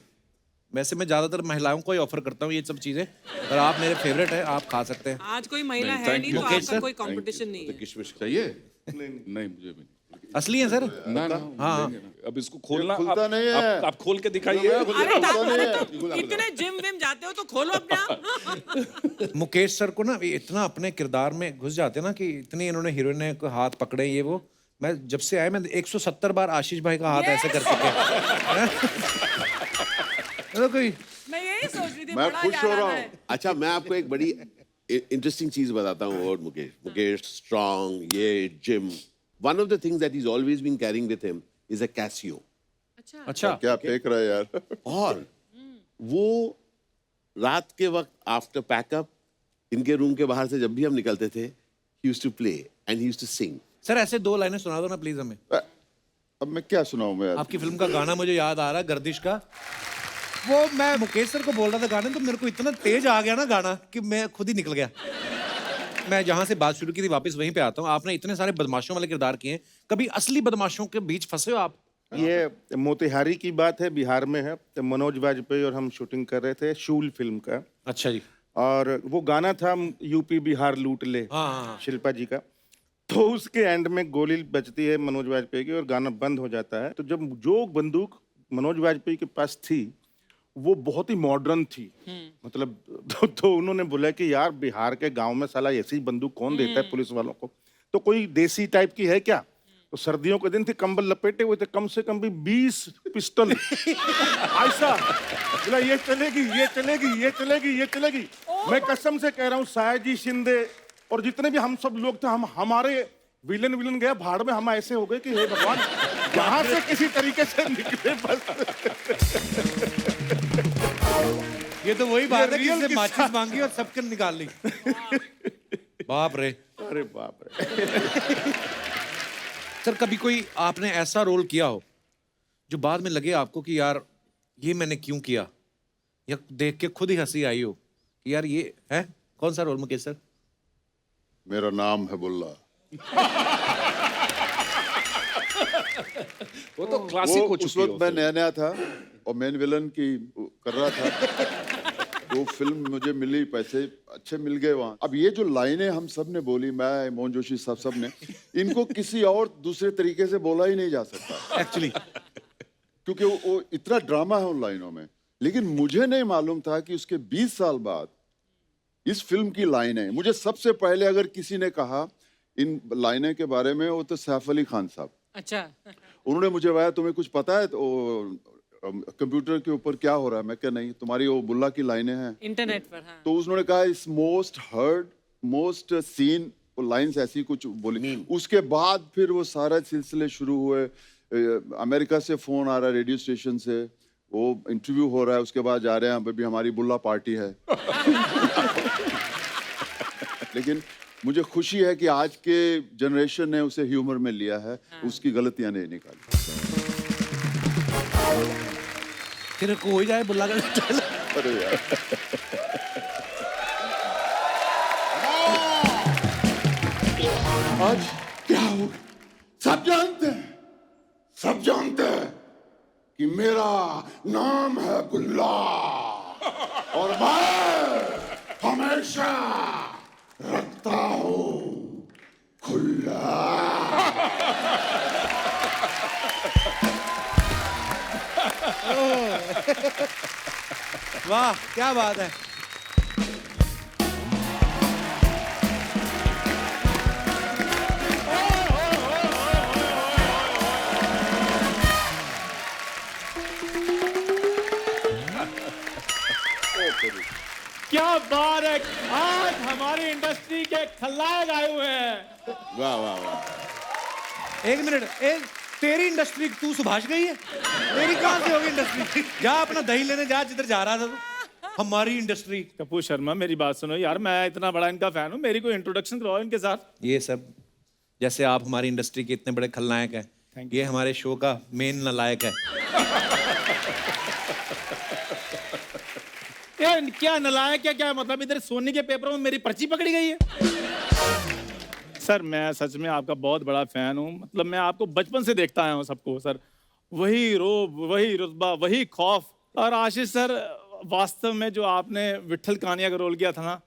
वैसे मैं ज्यादातर महिलाओं को ही ऑफर करता हूँ ये सब चीजें, पर आप मेरे फेवरेट हैं, आप खा सकते हैं। आज कोई महिला है thank नहीं you. तो मुकेश आपका सर? कोई कंपटीशन नहीं है। किशमिश चाहिए? नहीं मुझे भी नहीं। असली है सर? ना ना हाँ। लेंगे ना। अब इसको खोलना, खुलता नहीं है। आप खोल के दिखाइए। अरे तो इतने जिम विम जाते हो तो खोलो अपने आप। मुकेश सर को ना ये इतना अपने किरदार में घुस जाते हैं ना कि इतनी इन्होंने हीरोइन को हाथ पकड़े, ये वो। मैं जब से आया मैं 170 बार आशीष भाई का हाथ ऐसे कर चुके हैं। तो कोई मैं यही सोच रही थी, मैं बड़ा खुश हो रहा याराना हूँ। है। अच्छा मैं आपको एक बड़ी इंटरेस्टिंग चीज बताता हूँ और मुकेश स्ट्रॉन्ग, ये Jim, one of the things that is always been carrying with him is a Casio. अच्छा क्या फेंक रहा है यार? और वो रात के वक्त आफ्टर पैकअप इनके रूम के बाहर से जब भी हम निकलते थे, he used to play and he used to sing. Sir ऐसे 2 लाइनें सुना दो ना प्लीज हमें। अब मैं क्या सुनाऊं मैं यार? आपकी फिल्म का गाना मुझे याद आ रहा है, गर्दिश का। वो मैं मुकेश सर को बोल रहा था गाने, तो मेरे को इतना तेज आ गया ना गाना कि मैं खुद ही निकल गया। मैं जहां से बात शुरू की थी वापस वहीं पे आता हूँ। आपने इतने सारे बदमाशों वाले किरदार किए हैं, कभी असली बदमाशों के बीच फंसे हो आप? ये मोतिहारी की बात है, बिहार में है। तो मनोज वाजपेयी और हम शूटिंग कर रहे थे शूल फिल्म का, अच्छा जी। और वो गाना था यूपी बिहार लूट ले, हाँ। शिल्पा जी का। तो उसके एंड में गोली बजती है मनोज वाजपेयी की और गाना बंद हो जाता है। तो जब जो बंदूक मनोज वाजपेयी के पास थी वो बहुत ही मॉडर्न थी, मतलब तो उन्होंने बोला कि यार बिहार के गांव में साला ऐसी बंदूक कौन देता है पुलिस वालों को, तो कोई देसी टाइप की है क्या? तो सर्दियों के दिन थे, कंबल लपेटे हुए थे, कम से कम भी 20 पिस्टल ऐसा बोला, ये चलेगी ये चलेगी ये चलेगी ये चलेगी। मैं कसम से कह रहा हूँ, सायाजी शिंदे और जितने भी हम सब लोग थे, हम हमारे विलन गया भाड़ में, हम ऐसे हो गए कि हे भगवान यहाँ से किसी तरीके से निकले बस। ये तो वही बात है कि रियल इससे किस्सा। माचिस मांगी और सबके निकाल ली। बाप रे। अरे बाप रे। सर कभी कोई आपने ऐसा रोल किया हो जो बाद में लगे आपको कि यार ये मैंने क्यों किया, या देख के खुद ही हंसी आई हो कि यार ये है? कौन सा रोल मुकेश सर? मेरा नाम है बुल्ला। वो तो क्लासिक हो वो उस चुकी वक्त मैं है। नया नया था और मेन विलन की कर रहा था। तो फिल्म मुझे मिली, पैसे अच्छे मिल गए वहाँ। अब ये जो लाइनें हम सब ने बोली, मैं मोहन जोशी सब ने, इनको किसी और दूसरे तरीके से बोला ही नहीं जा सकता एक्चुअली। क्योंकि वो इतना ड्रामा है उन लाइनों में। लेकिन मुझे नहीं मालूम था कि उसके 20 साल बाद इस फिल्म की लाइनें, मुझे सबसे पहले अगर किसी ने कहा इन लाइनें के बारे में, वो तो सैफ अली खान साहब। अच्छा। उन्होंने मुझे बताया तुम्हें कुछ पता है तो कंप्यूटर के ऊपर क्या हो रहा है? मैं क्या नहीं, तुम्हारी वो बुल्ला की लाइनें हैं इंटरनेट पर। हाँ। तो उन्होंने कहा इस मोस्ट हर्ड मोस्ट सीन, वो लाइंस ऐसी कुछ बोली। उसके बाद फिर वो सारा सिलसिले शुरू हुए। अमेरिका से फोन आ रहा है, रेडियो स्टेशन से, वो इंटरव्यू हो रहा है, उसके बाद जा रहे हैं अभी हमारी बुल्ला पार्टी है। लेकिन मुझे खुशी है कि आज के जनरेशन ने उसे ह्यूमर में लिया है, उसकी गलतियां नहीं निकाली। फिर हो ही जाए बुल्ला का। अरे यार आज क्या हो, सब जानते हैं, सब जानते हैं कि मेरा नाम है बुल्ला और मैं हमेशा रखता हूँ खुला। वाह क्या बात है। क्या बात है, आज हमारी इंडस्ट्री के खलनायक आए हुए हैं। वाह वाह वाह। एक मिनट, तेरी इंडस्ट्री तू सुभाष गई है, मेरी कहाँ से होगी इंडस्ट्री? जा अपना दही लेने जा जिधर जा रहा था तू। हमारी इंडस्ट्री। कपूर शर्मा मेरी बात सुनो यार, मैं इतना बड़ा इनका फैन हूँ, मेरी कोई इंट्रोडक्शन करवाओ इनके साथ। ये सब जैसे आप हमारी इंडस्ट्री के इतने बड़े खलनायक हैं, ये हमारे शो का मेन नालायक है। ये क्या नालायक क्या मतलब इधर सोनी के पेपरों में मेरी पर्ची पकड़ी गई है? सर मैं सच में आपका बहुत बड़ा फैन हूँ, मतलब मैं आपको बचपन से देखता आया हूँ सबको सर, वही रोब, वही रुतबा, वही खौफ। और आशीष सर, वास्तव में जो आपने विट्ठल कानिया का रोल किया था ना,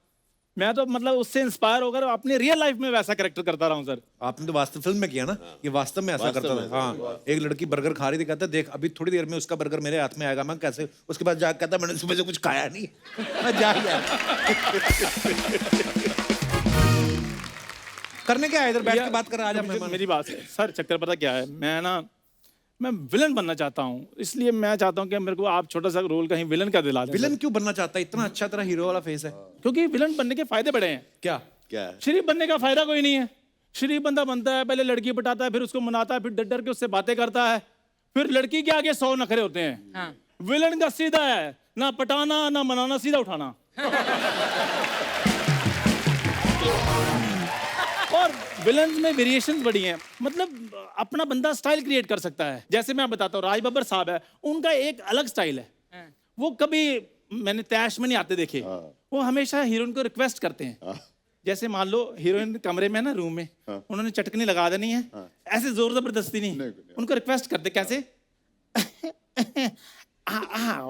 मैं तो मतलब उससे इंस्पायर होकर अपने रियल लाइफ में वैसा कैरेक्टर करता रहा हूँ सर। आपने तो वास्तव फिल्म में किया ना, ये वास्तव में ऐसा करता था। हाँ, एक लड़की बर्गर खा रही थी, कहता देख अभी थोड़ी देर में उसका बर्गर मेरे हाथ में आएगा, मैं कैसे, उसके बाद जाकर कहता मैंने सुबह से कुछ खाया नहीं, मैं जा ही आया। करने क्या है इधर बैठ के बात कर रहा है? आज मेरी बात है सर, चक्कर पता क्या है, मैं विलन बनना चाहता हूँ, इसलिए मैं चाहता हूँ कि मेरे को आप छोटा सा रोल कहीं विलन का दिला दें। विलन क्यों बनना चाहता है? इतना अच्छा तेरा हीरो वाला फेस है। क्योंकि विलन बनने के फायदे बड़े हैं। क्या क्या है? शरीफ बनने का फायदा कोई नहीं है। शरीफ बंदा बनता है, पहले लड़की पटाता है, फिर उसको मनाता है, फिर डर डर के उससे बातें करता है, फिर लड़की के आगे 100 नखरे होते हैं। हाँ। विलन का सीधा है, ना पटाना ना मनाना, सीधा उठाना। और विलन में वेरिएशंस बड़ी हैं, मतलब अपना बंदा स्टाइल क्रिएट कर सकता है। जैसे मैं बताता हूँ, राज बब्बर साहब है, उनका एक अलग स्टाइल है। वो कभी मैंने तैश में नहीं आते देखे, वो हमेशा हीरोइन को रिक्वेस्ट करते हैं। जैसे मान लो हीरोइन कमरे में ना, रूम में, उन्होंने चटकनी लगा देनी है, ऐसे जोर जबरदस्ती नहीं, उनको रिक्वेस्ट करते। कैसे? आओ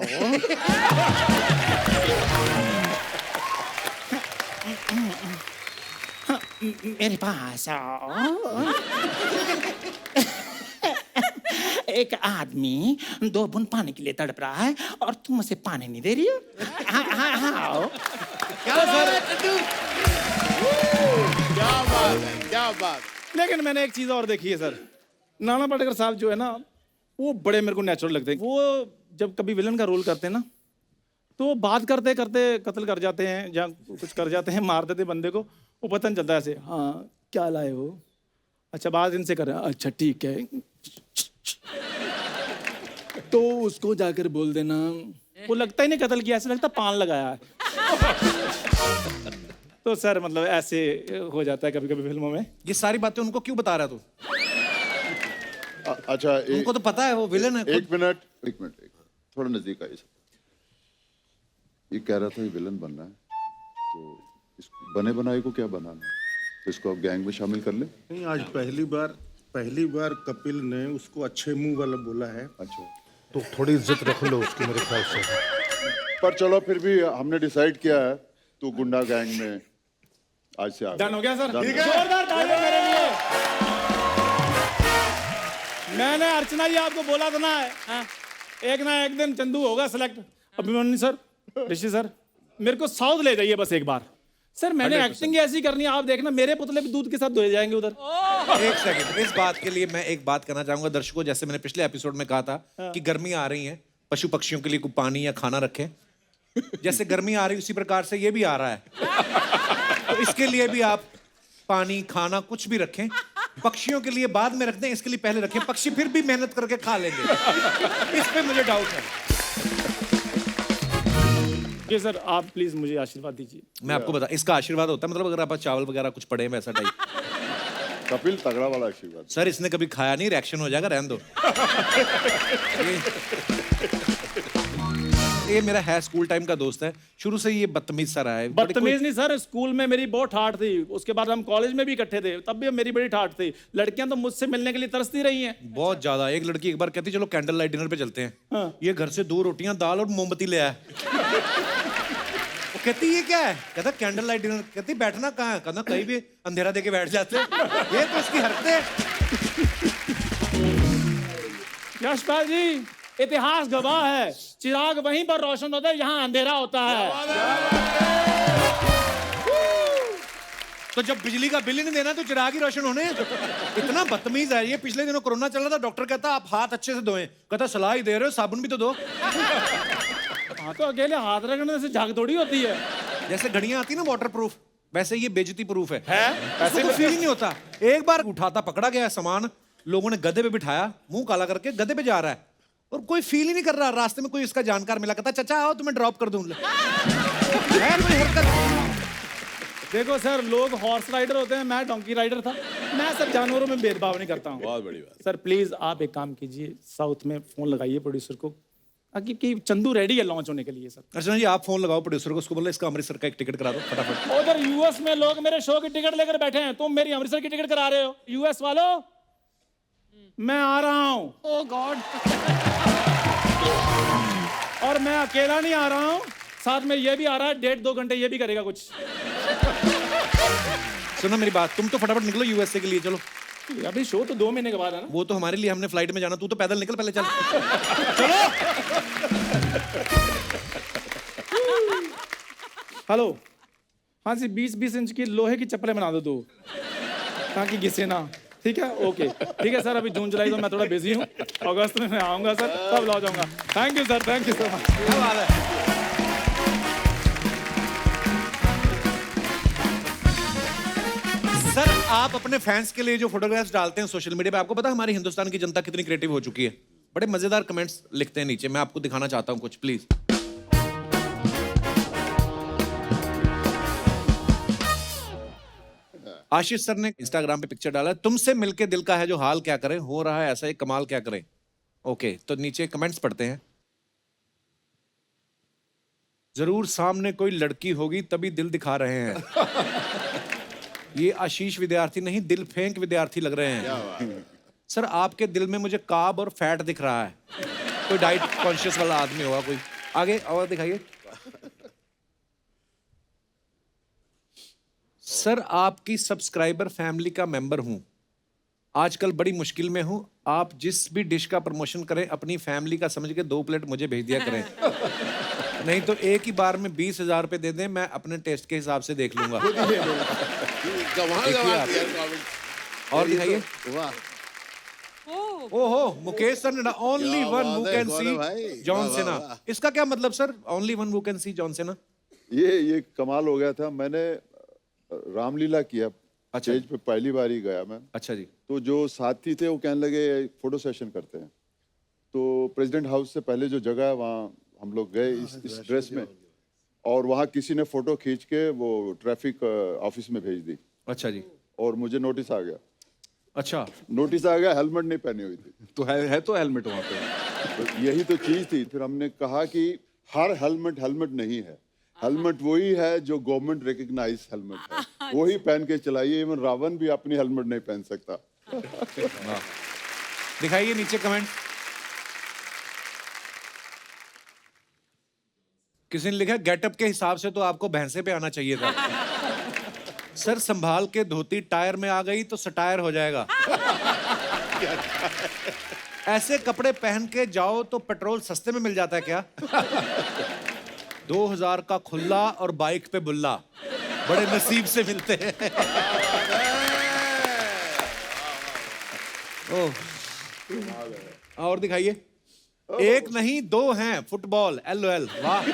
मेरे पास आओ। एक आदमी 2 बूंद पानी के लिए तड़प रहा है और तुम उसे पानी नहीं दे रही हो। आओ। क्या सर? क्या बात है, क्या बात। लेकिन मैंने एक चीज और देखी है सर, नाना पाटेकर साहब जो है ना, वो बड़े मेरे को नेचुरल लगते हैं। वो जब कभी विलन का रोल करते हैं ना, तो वो बात करते करते कत्ल कर जाते हैं, या कुछ कर जाते हैं, मार देते बंदे को, वो पता नहीं चलता ऐसे। हाँ क्या लाए हो? अच्छा बात इनसे कर रहे हैं, अच्छा ठीक है। तो उसको जाकर बोल देना, वो लगता ही नहीं कत्ल किया, ऐसे लगता पान लगाया है। तो सर मतलब ऐसे हो जाता है कभी कभी फिल्मों में। ये सारी बातें उनको क्यों बता रहा तू? अच्छा उनको तो पता है वो विलन है। एक मिनट थोड़ा नजदीक आइए। ये कह रहा था ये विलन बनना है, तो इस बने बनाए को क्या बनाना है, तो इसको आप गैंग में शामिल कर ले। नहीं, आज पहली बार कपिल ने उसको अच्छे मुंह वाला बोला है। अच्छा, तो थोड़ी इज्जत रख लो उसकी मेरे ख्याल से। पर चलो फिर भी हमने डिसाइड किया है, तू गुंडा गैंग में आज से डन हो गया सर? Done. ठीक है, जोरदार तालियां मेरे लिए। मैंने अर्चना जी आपको बोला था ना, एक ना एक दिन चंदू होगा सिलेक्ट। अभिमन्यु सर, ऋषि सर, मेरे को साउथ ले जाइए बस एक बार। सर मैंने एक्टिंग ऐसी करनी है, आप देखना मेरे पुतले भी दूध के साथ धोए जाएंगे उधर। एक सेकंड, इस बात के लिए मैं एक बात करना चाहूंगा दर्शकों। जैसे मैंने पिछले एपिसोड में कहा था कि गर्मी आ रही है, पशु पक्षियों के लिए कुछ पानी या खाना रखें। जैसे गर्मी आ रही है उसी प्रकार से ये भी आ रहा है, तो इसके लिए भी आप पानी खाना कुछ भी रखें। पक्षियों के लिए बाद में रख दें, इसके लिए पहले रखें, पक्षी फिर भी मेहनत करके खा लेंगे। इस पे मुझे डाउट है। जी सर, आप प्लीज मुझे आशीर्वाद दीजिए। मैं आपको बता, इसका आशीर्वाद होता है मतलब अगर आप चावल वगैरह कुछ पड़े वैसा टाइप। कपिल तगड़ा वाला आशीर्वाद। सर इसने कभी खाया नहीं, रिएक्शन हो जाएगा, रहने दो। ये मेरा है स्कूल टाइम का दोस्त है, शुरू से ये बदतमीज सा रहा है। बदतमीज नहीं सर, स्कूल में मेरी बहुत ठाठ थी, उसके बाद हम कॉलेज में भी इकट्ठे थे, तब भी मेरी बड़ी ठाठ थी। लड़कियां तो मुझसे मिलने के लिए तरसती रही हैं। बहुत ज्यादा। एक लड़की एक बार कहती चलो कैंडल लाइट डिनर पे चलते हैं। हाँ। ये घर से 2 रोटियां, दाल और मोमबत्ती ले आया। वो कहती ये क्या है? कहता कैंडल लाइट डिनर। कहती बैठना कहाँ है? कहना कहीं भी अंधेरा देके बैठ जाते। ये तो इसकी हरकतें। यशपाल जी, इतिहास गवाह है, चिराग वहीं पर रोशन होता है जहां अंधेरा होता है। तो जब बिजली का बिल ही नहीं देना तो चिराग ही रोशन होने। इतना बदतमीज है ये। पिछले दिनों कोरोना चल रहा था, डॉक्टर कहता आप हाथ अच्छे से धोएं। कहता सलाह ही दे रहे हो, साबुन भी तो दो। हाँ तो अकेले हाथ रखने से झाग थोड़ी होती है। जैसे घड़ियां आती ना वाटर प्रूफ, वैसे ये बेइज्जती प्रूफ है? ऐसे तो फील ही नहीं होता। एक बार उठाता पकड़ा गया सामान, लोगों ने गधे पे बिठाया, मुंह काला करके गधे पे जा रहा है और कोई फील ही नहीं कर रहा। रास्ते में कोई इसका जानकार मिला, कहता चाचा आओ तुम्हें ड्रॉप कर दूं। है कोई हरकत? देखो सर, लोग हॉर्स राइडर होते हैं, मैं डोंकी राइडर था। मैं सर जानवरों में भेदभाव नहीं करता हूँ। बहुत बड़ी बात। सर प्लीज आप एक काम कीजिए, साउथ में फोन लगाइए प्रोड्यूसर को, ताकि कि चंदू रेडी है लॉन्च होने के लिए सर। अर्चना जी आप फोन लगाओ प्रोड्यूसर को, उसको बोलो इसका अमृतसर का एक टिकट करा दो फटाफट। उधर यूएस में लोग मेरे शो की टिकट लेकर बैठे हैं, तुम मेरी अमृतसर की टिकट करा रहे हो। यूएस वालों, मैं आ रहा हूँ। Oh God. और मैं अकेला नहीं आ रहा हूँ, साथ में ये भी आ रहा है, 1.5-2 घंटे ये भी करेगा कुछ। सुनो मेरी बात, तुम तो फटाफट निकलो यूएसए के लिए, चलो। अभी शो तो 2 महीने के बाद है ना। वो तो हमारे लिए, हमने फ्लाइट में जाना, तू तो पैदल निकल पहले, चल। हेलो, हाँ जी, 20-20 इंच की लोहे की चप्पलें बना दो 2, ताकि घिसे ना। ठीक है, ओके, ठीक है सर। अभी जून जुलाई तो मैं थोड़ा बिजी हूँ, अगस्त में मैं आऊँगा सर, तब लौट जाऊँगा। Thank you sir, thank you so much. क्या बात है। सर आप अपने फैंस के लिए जो फोटोग्राफ्स डालते हैं सोशल मीडिया पे, आपको पता है हमारी हिंदुस्तान की जनता कितनी क्रिएटिव हो चुकी है? बड़े मजेदार कमेंट्स लिखते हैं नीचे, मैं आपको दिखाना चाहता हूँ कुछ, प्लीज। आशीष सर ने इंस्टाग्राम पे पिक्चर डाला है, तुमसे मिलके दिल का है जो हाल क्या करें, हो रहा है ऐसा एक कमाल क्या करें। ओके, तो नीचे कमेंट्स पढ़ते हैं। जरूर सामने कोई लड़की होगी तभी दिल दिखा रहे हैं। ये आशीष विद्यार्थी नहीं, दिल फेंक विद्यार्थी लग रहे हैं। सर आपके दिल में मुझे कार्ब और फैट दिख रहा है, कोई डाइट कॉन्शियस वाला आदमी होगा कोई। आगे और दिखाइए। सर आपकी सब्सक्राइबर फैमिली का मेंबर हूं, आजकल बड़ी मुश्किल में हूं, आप जिस भी डिश का प्रमोशन करें अपनी फैमिली का समझ के 2 प्लेट मुझे भेज दिया करें, नहीं तो एक ही बार में 20,000 रुपए दे दें, मैं अपने टेस्ट के हिसाब से देख लूंगा। कमाल देखिए कमाल आप। किया comment। और दिखाइए। वाह, ओहो, मुकेश सर ने ओनली क्या वन बात हु है, कैन कौन है भाई? सी जॉन वाह, सेना। वाह, वाह। इसका क्या मतलब sir, only one who can see John सेना? ये कमाल हो गया था। मैंने रामलीला किया, अच्छा। स्टेज पे पहली बार ही गया मैं। अच्छा जी। तो जो साथी थे वो कहने लगे फोटो सेशन करते हैं। तो प्रेसिडेंट हाउस से पहले जो जगह है वहाँ हम लोग गए इस ड्रेस में, और वहाँ किसी ने फोटो खींच के वो ट्रैफिक ऑफिस में भेज दी, अच्छा जी। और मुझे नोटिस आ गया। अच्छा, नोटिस आ गया, हेलमेट नहीं पहनी हुई थी। तो है तो हेलमेट वहां पे। तो यही तो चीज थी। फिर हमने कहा कि हर हेलमेट नहीं है, हेलमेट वही है जो गवर्नमेंट रिकग्नाइज हेलमेट है, वही पहन के चलाइए। इवन रावण भी अपनी हेलमेट नहीं पहन सकता। दिखाइए नीचे कमेंट। किसी ने लिखा गेटअप के हिसाब से तो आपको भैंसे पे आना चाहिए था। सर संभाल के धोती टायर में आ गई तो सटायर हो जाएगा। ऐसे कपड़े पहन के जाओ तो पेट्रोल सस्ते में मिल जाता है क्या? 2000 का खुल्ला और बाइक पे बुल्ला, बड़े नसीब से मिलते हैं। ओह, और दिखाइए। एक नहीं 2 हैं फुटबॉल LOL। वाह।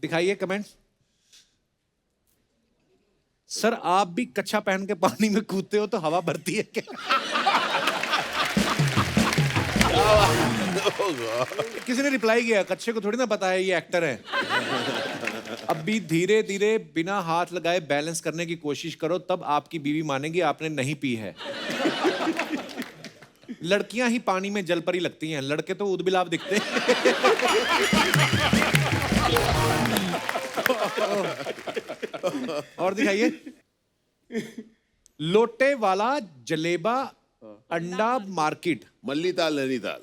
दिखाइए कमेंट्स। सर आप भी कच्छा पहन के पानी में कूदते हो तो हवा भरती है क्या? किसी ने रिप्लाई किया, कच्छे को थोड़ी ना पता है ये एक्टर है। अब भी धीरे धीरे बिना हाथ लगाए बैलेंस करने की कोशिश करो, तब आपकी बीवी मानेगी आपने नहीं पी है। लड़कियां ही पानी में जल परी लगती हैं, लड़के तो ऊद-बिलाव दिखते हैं। और दिखाइए। लोटे वाला जलेबा अंडा मार्केट, मल्लीताल नैनीताल।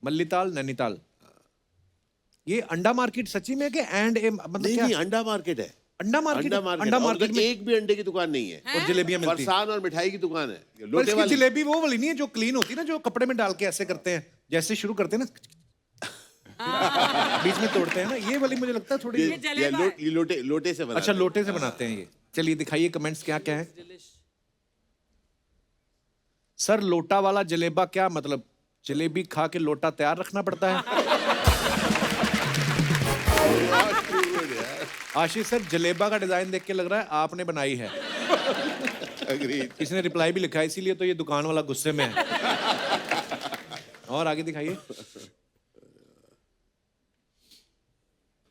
मल्लीताल नैनीताल। ये अंडा मार्केट सच्ची में कि मतलब नहीं क्या? नहीं, अंडा मार्केट है। अंडा मार्केट, अंडा मार्केट, अंडा और मार्केट में एक भी अंडे की दुकान नहीं है, और जलेबियां मिलती हैं। फरसान और मिठाई की दुकान है। पर लोटे इसकी वाली जलेबी वो वाली नहीं है जो क्लीन होती है ना, जो कपड़े में डाल के ऐसे करते हैं, जैसे शुरू करते हैं ना, बीच में तोड़ते हैं ना, ये वाली मुझे लगता है थोड़ी। ये लोटे से बना। अच्छा, लोटे से बनाते हैं ये। चलिए दिखाइए कमेंट्स क्या क्या है। सर लोटा वाला जलेबा क्या मतलब? जलेबी खा के लोटा तैयार रखना पड़ता है। आशीष सर जलेबा का डिजाइन देख के लग रहा है आपने बनाई है। Agreed। इसने रिप्लाई भी लिखा है, इसीलिए तो ये दुकान वाला गुस्से में है। और आगे दिखाइए।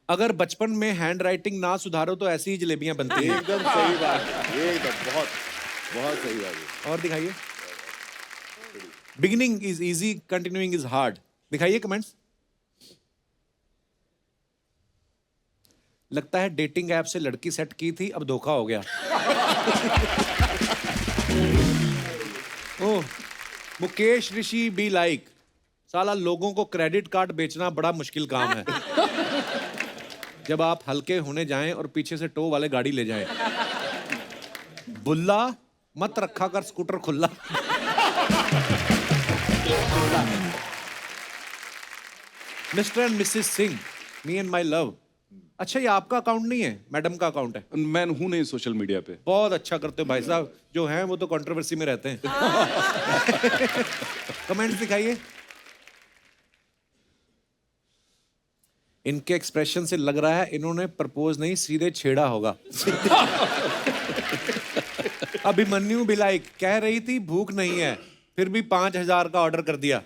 अगर बचपन में हैंड राइटिंग ना सुधारो तो ऐसी ही जलेबियां बनती हैं। एकदम सही बात है, एकदम बहुत बहुत सही बात है। और दिखाइए। Beginning is easy, continuing is hard. दिखाइए कमेंट्स। लगता है डेटिंग ऐप से लड़की सेट की थी, अब धोखा हो गया। ओह, मुकेश ऋषि बी लाइक, साला लोगों को क्रेडिट कार्ड बेचना बड़ा मुश्किल काम है। जब आप हल्के होने जाएं और पीछे से टो वाले गाड़ी ले जाएं। बुल्ला मत रखा कर स्कूटर खुला। Mister and Mrs Singh, me and my love. अच्छा, ये आपका अकाउंट नहीं है, मैडम का अकाउंट है। मैं हूं नहीं सोशल मीडिया पे। बहुत अच्छा करते हो भाई साहब, जो हैं वो तो कंट्रोवर्सी में रहते हैं। कमेंट्स दिखाइए। इनके एक्सप्रेशन से लग रहा है इन्होंने प्रपोज नहीं सीधे छेड़ा होगा। अभिमन्यु बिलाइक कह रही थी भूख नहीं है, फिर भी 5,000 का ऑर्डर कर दिया।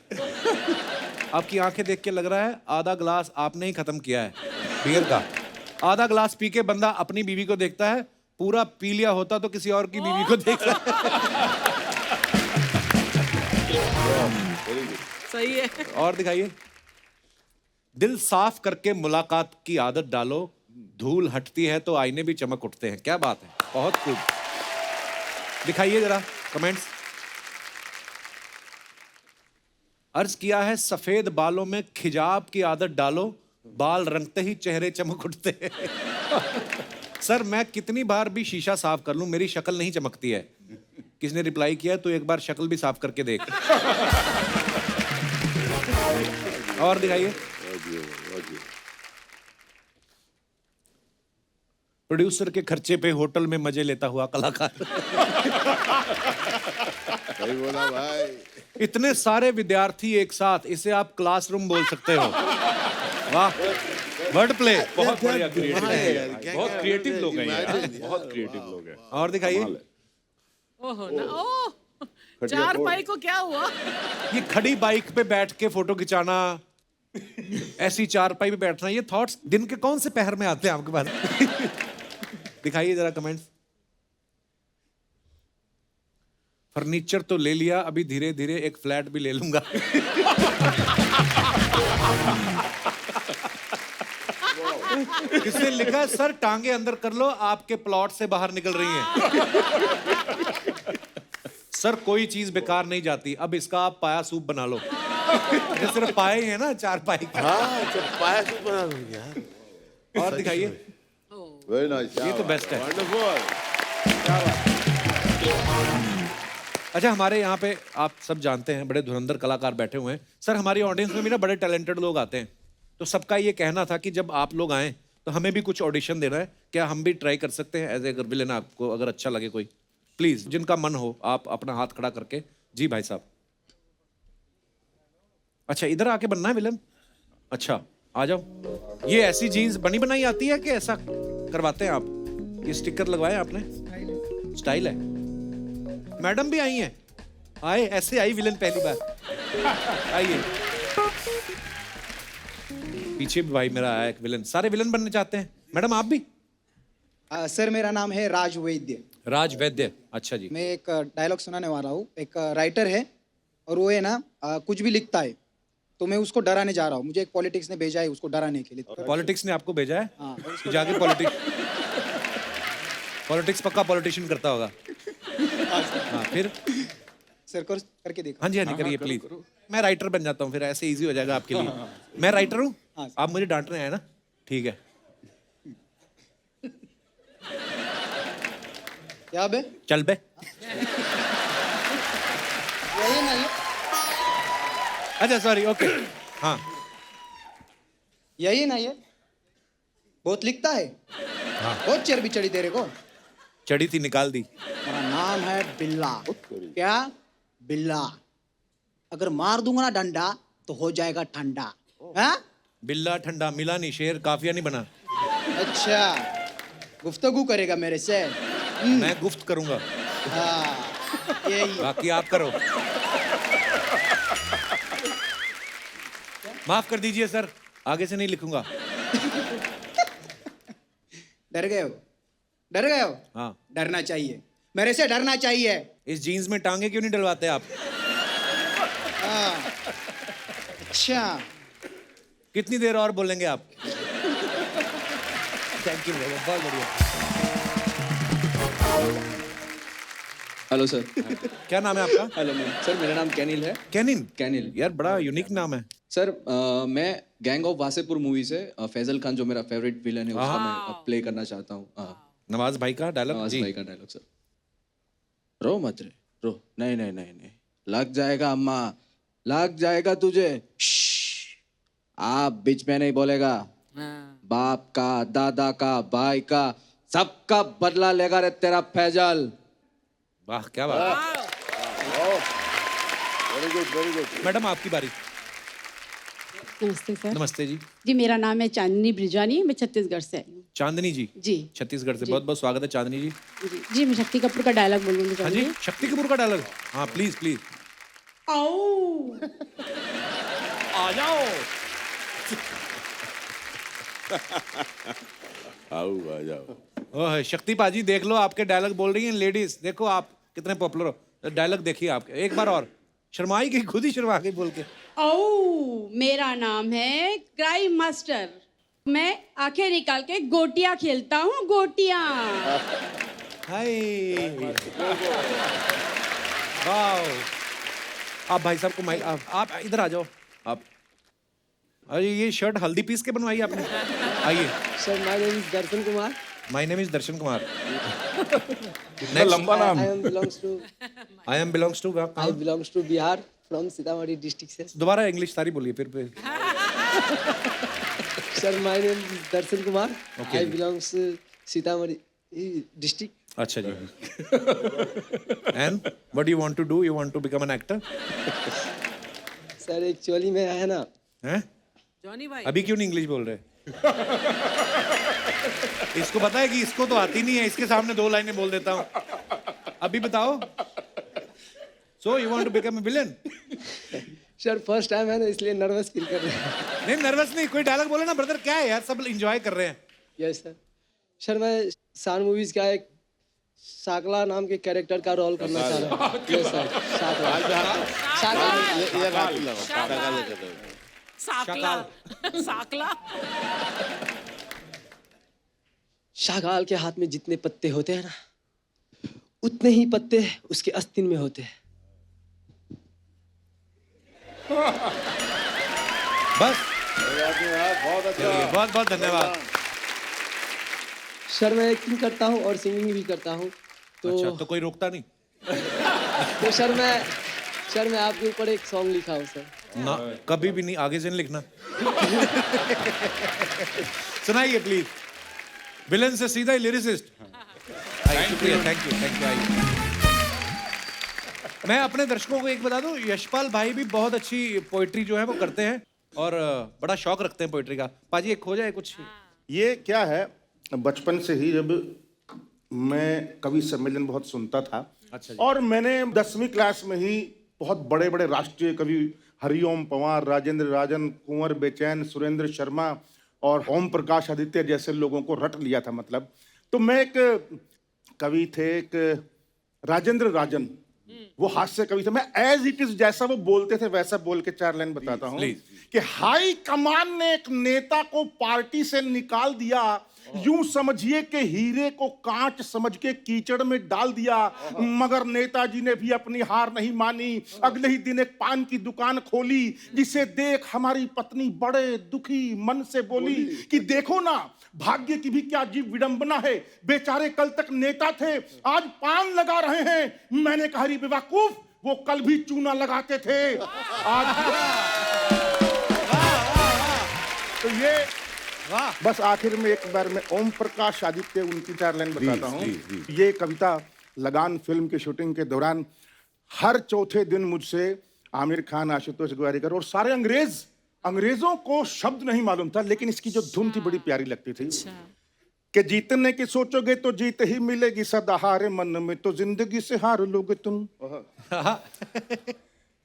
आपकी आंखें देख के लग रहा है आधा ग्लास आपने ही खत्म किया है बियर का। आधा ग्लास पी के बंदा अपनी बीवी को देखता है, पूरा पी लिया होता तो किसी और की बीवी को देखता है। सही है। और दिखाइए। दिल साफ करके मुलाकात की आदत डालो, धूल हटती है तो आईने भी चमक उठते हैं। क्या बात है, बहुत खूब। दिखाइए जरा कमेंट्स। अर्ज किया है सफेद बालों में खिजाब की आदत डालो, बाल रंगते ही चेहरे चमक उठते हैं। सर मैं कितनी बार भी शीशा साफ कर लूं मेरी शक्ल नहीं चमकती है। किसने रिप्लाई किया तो एक बार शक्ल भी साफ करके देख। और दिखाइए। प्रोड्यूसर के खर्चे पे होटल में मजे लेता हुआ कलाकार। सही बोला भाई। इतने सारे विद्यार्थी एक साथ, इसे आप क्लासरूम बोल सकते हो। वाह, वर्ड प्ले। बहुत बढ़िया, क्रिएटिव हाँ यार, है। क्या- बहुत क्या- क्रिएटिव लोग हैं यार, imagine बहुत क्रिएटिव लोग हैं। और दिखाइए। कमाल है। ओहो ना, ओह, चार पाई को क्या हुआ? ये खड़ी बाइक पे बैठ के फोटो खिंचाना, ऐसी चारपाई पे बैठना, ये थॉट्स दिन के कौन से पहर में आते हैं आपके पास? दिखाइए जरा कमेंट्स। फर्नीचर तो ले लिया, अभी धीरे धीरे एक फ्लैट भी ले लूंगा। किसने लिखा सर टांगे अंदर कर लो, आपके प्लॉट से बाहर निकल रही हैं। सर कोई चीज बेकार नहीं जाती, अब इसका आप पाया सूप बना लो। ये सिर्फ पाए ही है ना, चार पाई का। हाँ, जब पाया तो बना लूं यार। और दिखाइए। Very nice. ये तो बेस्ट है। वंडरफुल। अच्छा, हमारे यहाँ पे आप सब जानते हैं बड़े धुरंधर कलाकार बैठे हुए हैं। सर हमारी ऑडियंस में भी ना बड़े टैलेंटेड लोग आते हैं, तो सबका ये कहना था कि जब आप लोग आए तो हमें भी कुछ ऑडिशन देना है, क्या हम भी ट्राई कर सकते हैं एज ए विलेन? आपको अगर अच्छा लगे कोई, प्लीज जिनका मन हो आप अपना हाथ खड़ा करके। जी भाई साहब। अच्छा, इधर आके बनना है विलन? अच्छा आ जाओ। ये ऐसी जीन्स बनी बनाई आती है कि ऐसा करवाते हैं आप? ये स्टिकर लगवाए आपने? स्टाइल है। मैडम भी आई हैं? आए, ऐसे आई विलन पहली बार। आइए। पीछे भी भाई मेरा आया एक विलन। सारे विलन बनने चाहते हैं। मैडम आप भी? सर मेरा नाम है राज वैद्य। राज वैद्य, अच्छा जी। मैं एक डायलॉग सुनाने वाला हूँ। एक राइटर है और वो है ना कुछ भी लिखता है तो मैं उसको डराने जा रहा हूँ। मुझे एक पॉलिटिक्स ने भेजा है उसको डराने के लिए। पॉलिटिक्स ने आपको भेजा है? हाँ। तो जाके पॉलिटिक्स पक्का पॉलिटिशियन करता होगा। हाँ फिर? सर करके देखो। हाँ जी, हाँ जी, करिए प्लीज। मैं राइटर बन जाता हूँ, फिर ऐसे इजी हो जाएगा आपके लिए। मैं राइटर हूँ, हाँ। आप मुझे डांटने आए ना? ठीक है। क्या बे? चल बे। यही ना ये? अच्छा सॉरी, ओके। हाँ यही ना ये? बहुत लिखता है। बहुत चर्बी चढ़ी तेरे को। चढ़ी थी, निकाल दी। मेरा नाम है बिल्ला। क्या? बिल्ला। अगर मार दूंगा ना डंडा तो हो जाएगा ठंडा। हाँ? बिल्ला ठंडा मिला नहीं, शेर काफिया नहीं बना। अच्छा, गुफ्तगू करेगा मेरे से? मैं गुफ्त करूंगा, हाँ यही। बाकी आप करो। माफ कर दीजिए सर, आगे से नहीं लिखूंगा। डर गए हो? डर गए हो? हाँ। डरना चाहिए, मेरे से डरना चाहिए। इस जीन्स में टांगे क्यों नहीं डलवाते आप? हाँ। अच्छा, कितनी देर और बोलेंगे आप? थैंक यू बहुत बढ़िया। Hello sir. क्या नाम है आपका? हेलो सर, मेरा नाम कैनिल है। कैनिन? कैनिल। यार बड़ा यूनिक नाम है। सर मैं गैंग ऑफ वासेपुर मूवी से फैजल खान जो मेरा फेवरेट विलन है उसका मैं प्ले करना चाहता हूँ। नवाज भाई का डायलॉग नवाज जी। भाई का डायलॉग सर। रो मत रे, रो। नहीं नहीं नहीं नहीं, लग जाएगा अम्मा, लग जाएगा तुझे। श्श्श, आप बीच में नहीं बोलेगा। बाप का, दादा का, भाई का, सबका बदला लेगा रे तेरा फैजल। वाह क्या बात है। Very good very good. Madam आपकी बारी। नमस्ते सर। नमस्ते जी। जी मेरा नाम है चांदनी ब्रिजानी, मैं छत्तीसगढ़ से आई हूँ। चांदनी जी जी छत्तीसगढ़ से बहुत बहुत स्वागत है चांदनी जी। जी मैं शक्ति कपूर का डायलॉग बोलूँगी हाँ जी चाहूँगी। शक्ति कपूर का डायलॉग। हाँ प्लीज प्लीज आओ आ जाओ। आओ आ जाओ। ओह शक्ति पाजी देख लो आपके डायलॉग बोल रही हैं लेडीज। देखो आप कितने पॉपुलर हो। डायलॉग देखिए आपके एक बार और। शर्माई की खुद ही शर्मा गई बोल के। आओ मेरा नाम है क्राइम मास्टर, मैं आंखें निकाल के गोटियां खेलता हूँ, गोटियां। हाय वाओ। आप भाई साहब को माइक आप इधर आ जाओ आप। अरे ये शर्ट हल्दी पीस के बनवाई आपने। आइए। Sir my name is Darshan Kumar. My name is Darshan Kumar. इतना लंबा नाम। I am belongs to I belongs to Bihar from Sitamarhi district से। दोबारा इंग्लिश सारी बोलिए फिर। Sir my name is Darshan Kumar. Okay. I belongs Sitamarhi district. अच्छा जी। And what you want to do? You want to become an actor? Sir actually में है ना, हैं? जॉनी भाई अभी क्यों नहीं इंग्लिश बोल रहे? इसको पता है कि इसको तो आती नहीं है, इसके सामने 2 लाइनें बोल देता हूँ। अभी बताओ। So you want to become a villain? Sir first time है ना इसलिए नर्वस फील कर रहे हैं। नहीं नर्वस नहीं, कोई डायलॉग बोले ना ब्रदर। क्या है यार, सब एंजॉय कर रहे हैं। Yes sir. सर मैं शान मूवीज का एक साकला नाम के कैरेक्टर का रोल करना चाह रहा हूँ। Yes sir, Sakla. साकला साकला। शागाल के हाथ में जितने पत्ते होते हैं ना, उतने ही पत्ते उसके आस्तीन में होते हैं। बस बहुत अच्छा। बहुत बहुत धन्यवाद। सर मैं एक्टिंग करता हूँ और सिंगिंग भी करता हूँ। तो अच्छा तो कोई रोकता नहीं तो सर मैं आपके ऊपर एक सॉन्ग लिखा हूँ सर। ना? कभी भी नहीं, आगे से नहीं लिखना। सुनाइए प्लीज। विलन से सीधा लिरिसिस्ट। शुक्रिया, थैंक यू आइए। मैं अपने दर्शकों को एक बता दूं, यशपाल भाई भी बहुत अच्छी पोएट्री जो है वो करते हैं और बड़ा शौक रखते हैं पोएट्री का। पाजी एक हो जाए कुछ। ये क्या है, बचपन से ही जब मैं कवि सम्मेलन बहुत सुनता था। अच्छा जी। और मैंने 10वीं क्लास में ही बहुत बड़े बड़े राष्ट्रीय कवि हरिओम पंवार, राजेंद्र राजन, कुंवर बेचैन, सुरेंद्र शर्मा और ओम प्रकाश आदित्य जैसे लोगों को रट लिया था। मतलब तो मैं एक कवि थे, एक राजेंद्र राजन, वो हास्य कवि थे। मैं एज इट इज जैसा वो बोलते थे वैसा बोल के 4 लाइन बताता हूँ कि हाई कमान ने एक नेता को पार्टी से निकाल दिया, यूं समझिए कि हीरे को कांच समझ के कीचड़ में डाल दिया, मगर नेताजी ने भी अपनी हार नहीं मानी। अगले ही दिन एक पान की दुकान खोली, जिसे देख हमारी पत्नी बड़े दुखी मन से बोली कि देखो ना, भाग्य की भी क्या अजीब विडंबना है, बेचारे कल तक नेता थे, आज पान लगा रहे हैं। मैंने कहा अरे बेवकूफ, वो कल भी चूना लगाते थे। आज तो ये बस आखिर में एक बार मैं ओम प्रकाश आदित्य उनकी 4 लाइन बताता हूँ। ये कविता लगान फिल्म की शूटिंग के दौरान हर चौथे दिन मुझसे आमिर खान, आशुतोष गोवारिकर और सारे अंग्रेजों को शब्द नहीं मालूम था, लेकिन इसकी जो धुन थी बड़ी प्यारी लगती थी कि जीतने की सोचोगे तो जीत ही मिलेगी, सदा हारे मन में तो जिंदगी से हार लोगे तुम।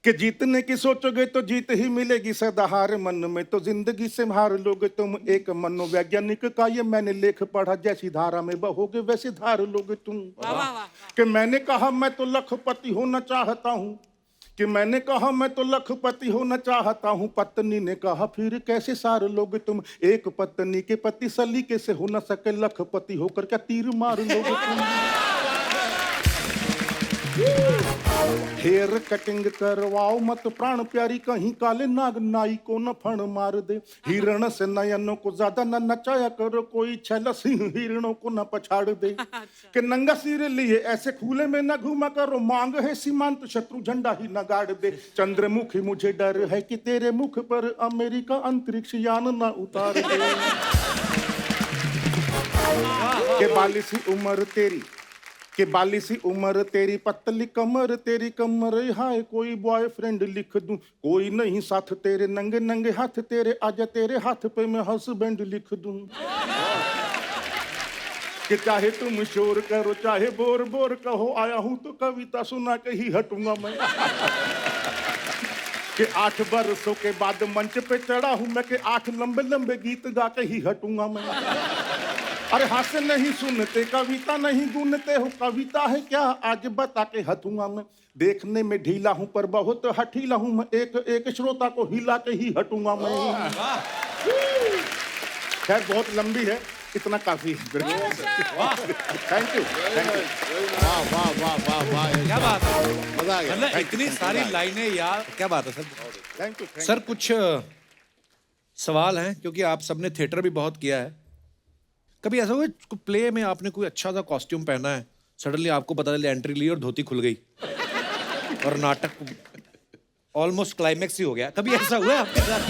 कि जीतने की सोचोगे तो जीत ही मिलेगी सदा, हार मन में तो जिंदगी से हार लोगे तुम। एक मनोवैज्ञानिक का ये मैंने लेख पढ़ा, जैसी धारा में बहोगे वैसी धार लोगे तुम। कि मैंने कहा मैं तो लखपति होना चाहता हूँ, कि मैंने कहा मैं तो लखपति होना चाहता हूँ। पत्नी ने कहा फिर कैसे सार लोगे तुम। एक पत्नी के पति सलीके से हो न सके, लखपति होकर क्या तीर मार लोगे तुम। हेयर कटिंग करवाओ मत प्राण प्यारी, कहीं काले नाग नाई को न फण मार दे। हिरण से नयनों को ज्यादा न नचाया करो, कोई छैला सिंह हिरणों को न पछाड़ दे। कि नंगा सिर लिए ऐसे खुले में न घूमा करो, मांग है सीमांत शत्रु झंडा ही न गाड़ दे। चंद्रमुखी मुझे डर है कि तेरे मुख पर अमेरिका अंतरिक्ष यान न उतार दे। के बाली सी उम्र तेरी, कि बाली सी उम्र तेरी, पतली कमर तेरी कमर, हाय कोई बॉयफ्रेंड लिख दूं। कोई नहीं साथ तेरे, नंगे नंगे हाथ तेरे, आजा तेरे हाथ पे मैं हस्बैंड लिख दूं। कि चाहे तुम शोर करो चाहे बोर बोर कहो, आया हूं तो कविता सुना के ही हटूंगा मैं। कि 8 बरसों के बाद मंच पे चढ़ा हूं मैं, कि 8 लंबे लंबे गीत गा के ही हटूंगा मैं। अरे हास्य नहीं सुनते, कविता नहीं गुनते हो, कविता है क्या आज बता के हटूंगा मैं। देखने में ढीला हूं पर बहुत हठीला हूं मैं, एक एक श्रोता को हिला के ही हटूंगा मैं। खैर बहुत लंबी है, इतना काफी है। Thank you. वाह वाह वाह वाह वाह, क्या बात है, मजा आ गया। मतलब इतनी सारी लाइनें यार, क्या बात है सर। थैंक यू सर कुछ सवाल हैं, क्योंकि आप सबने थिएटर भी बहुत किया है। कभी ऐसा हुआ प्ले में आपने कोई अच्छा सा कॉस्ट्यूम पहना है, सडनली आपको पता चला एंट्री ली और धोती खुल गई और नाटक ऑलमोस्ट क्लाइमेक्स ही हो गया, कभी ऐसा हुआ है आपके साथ?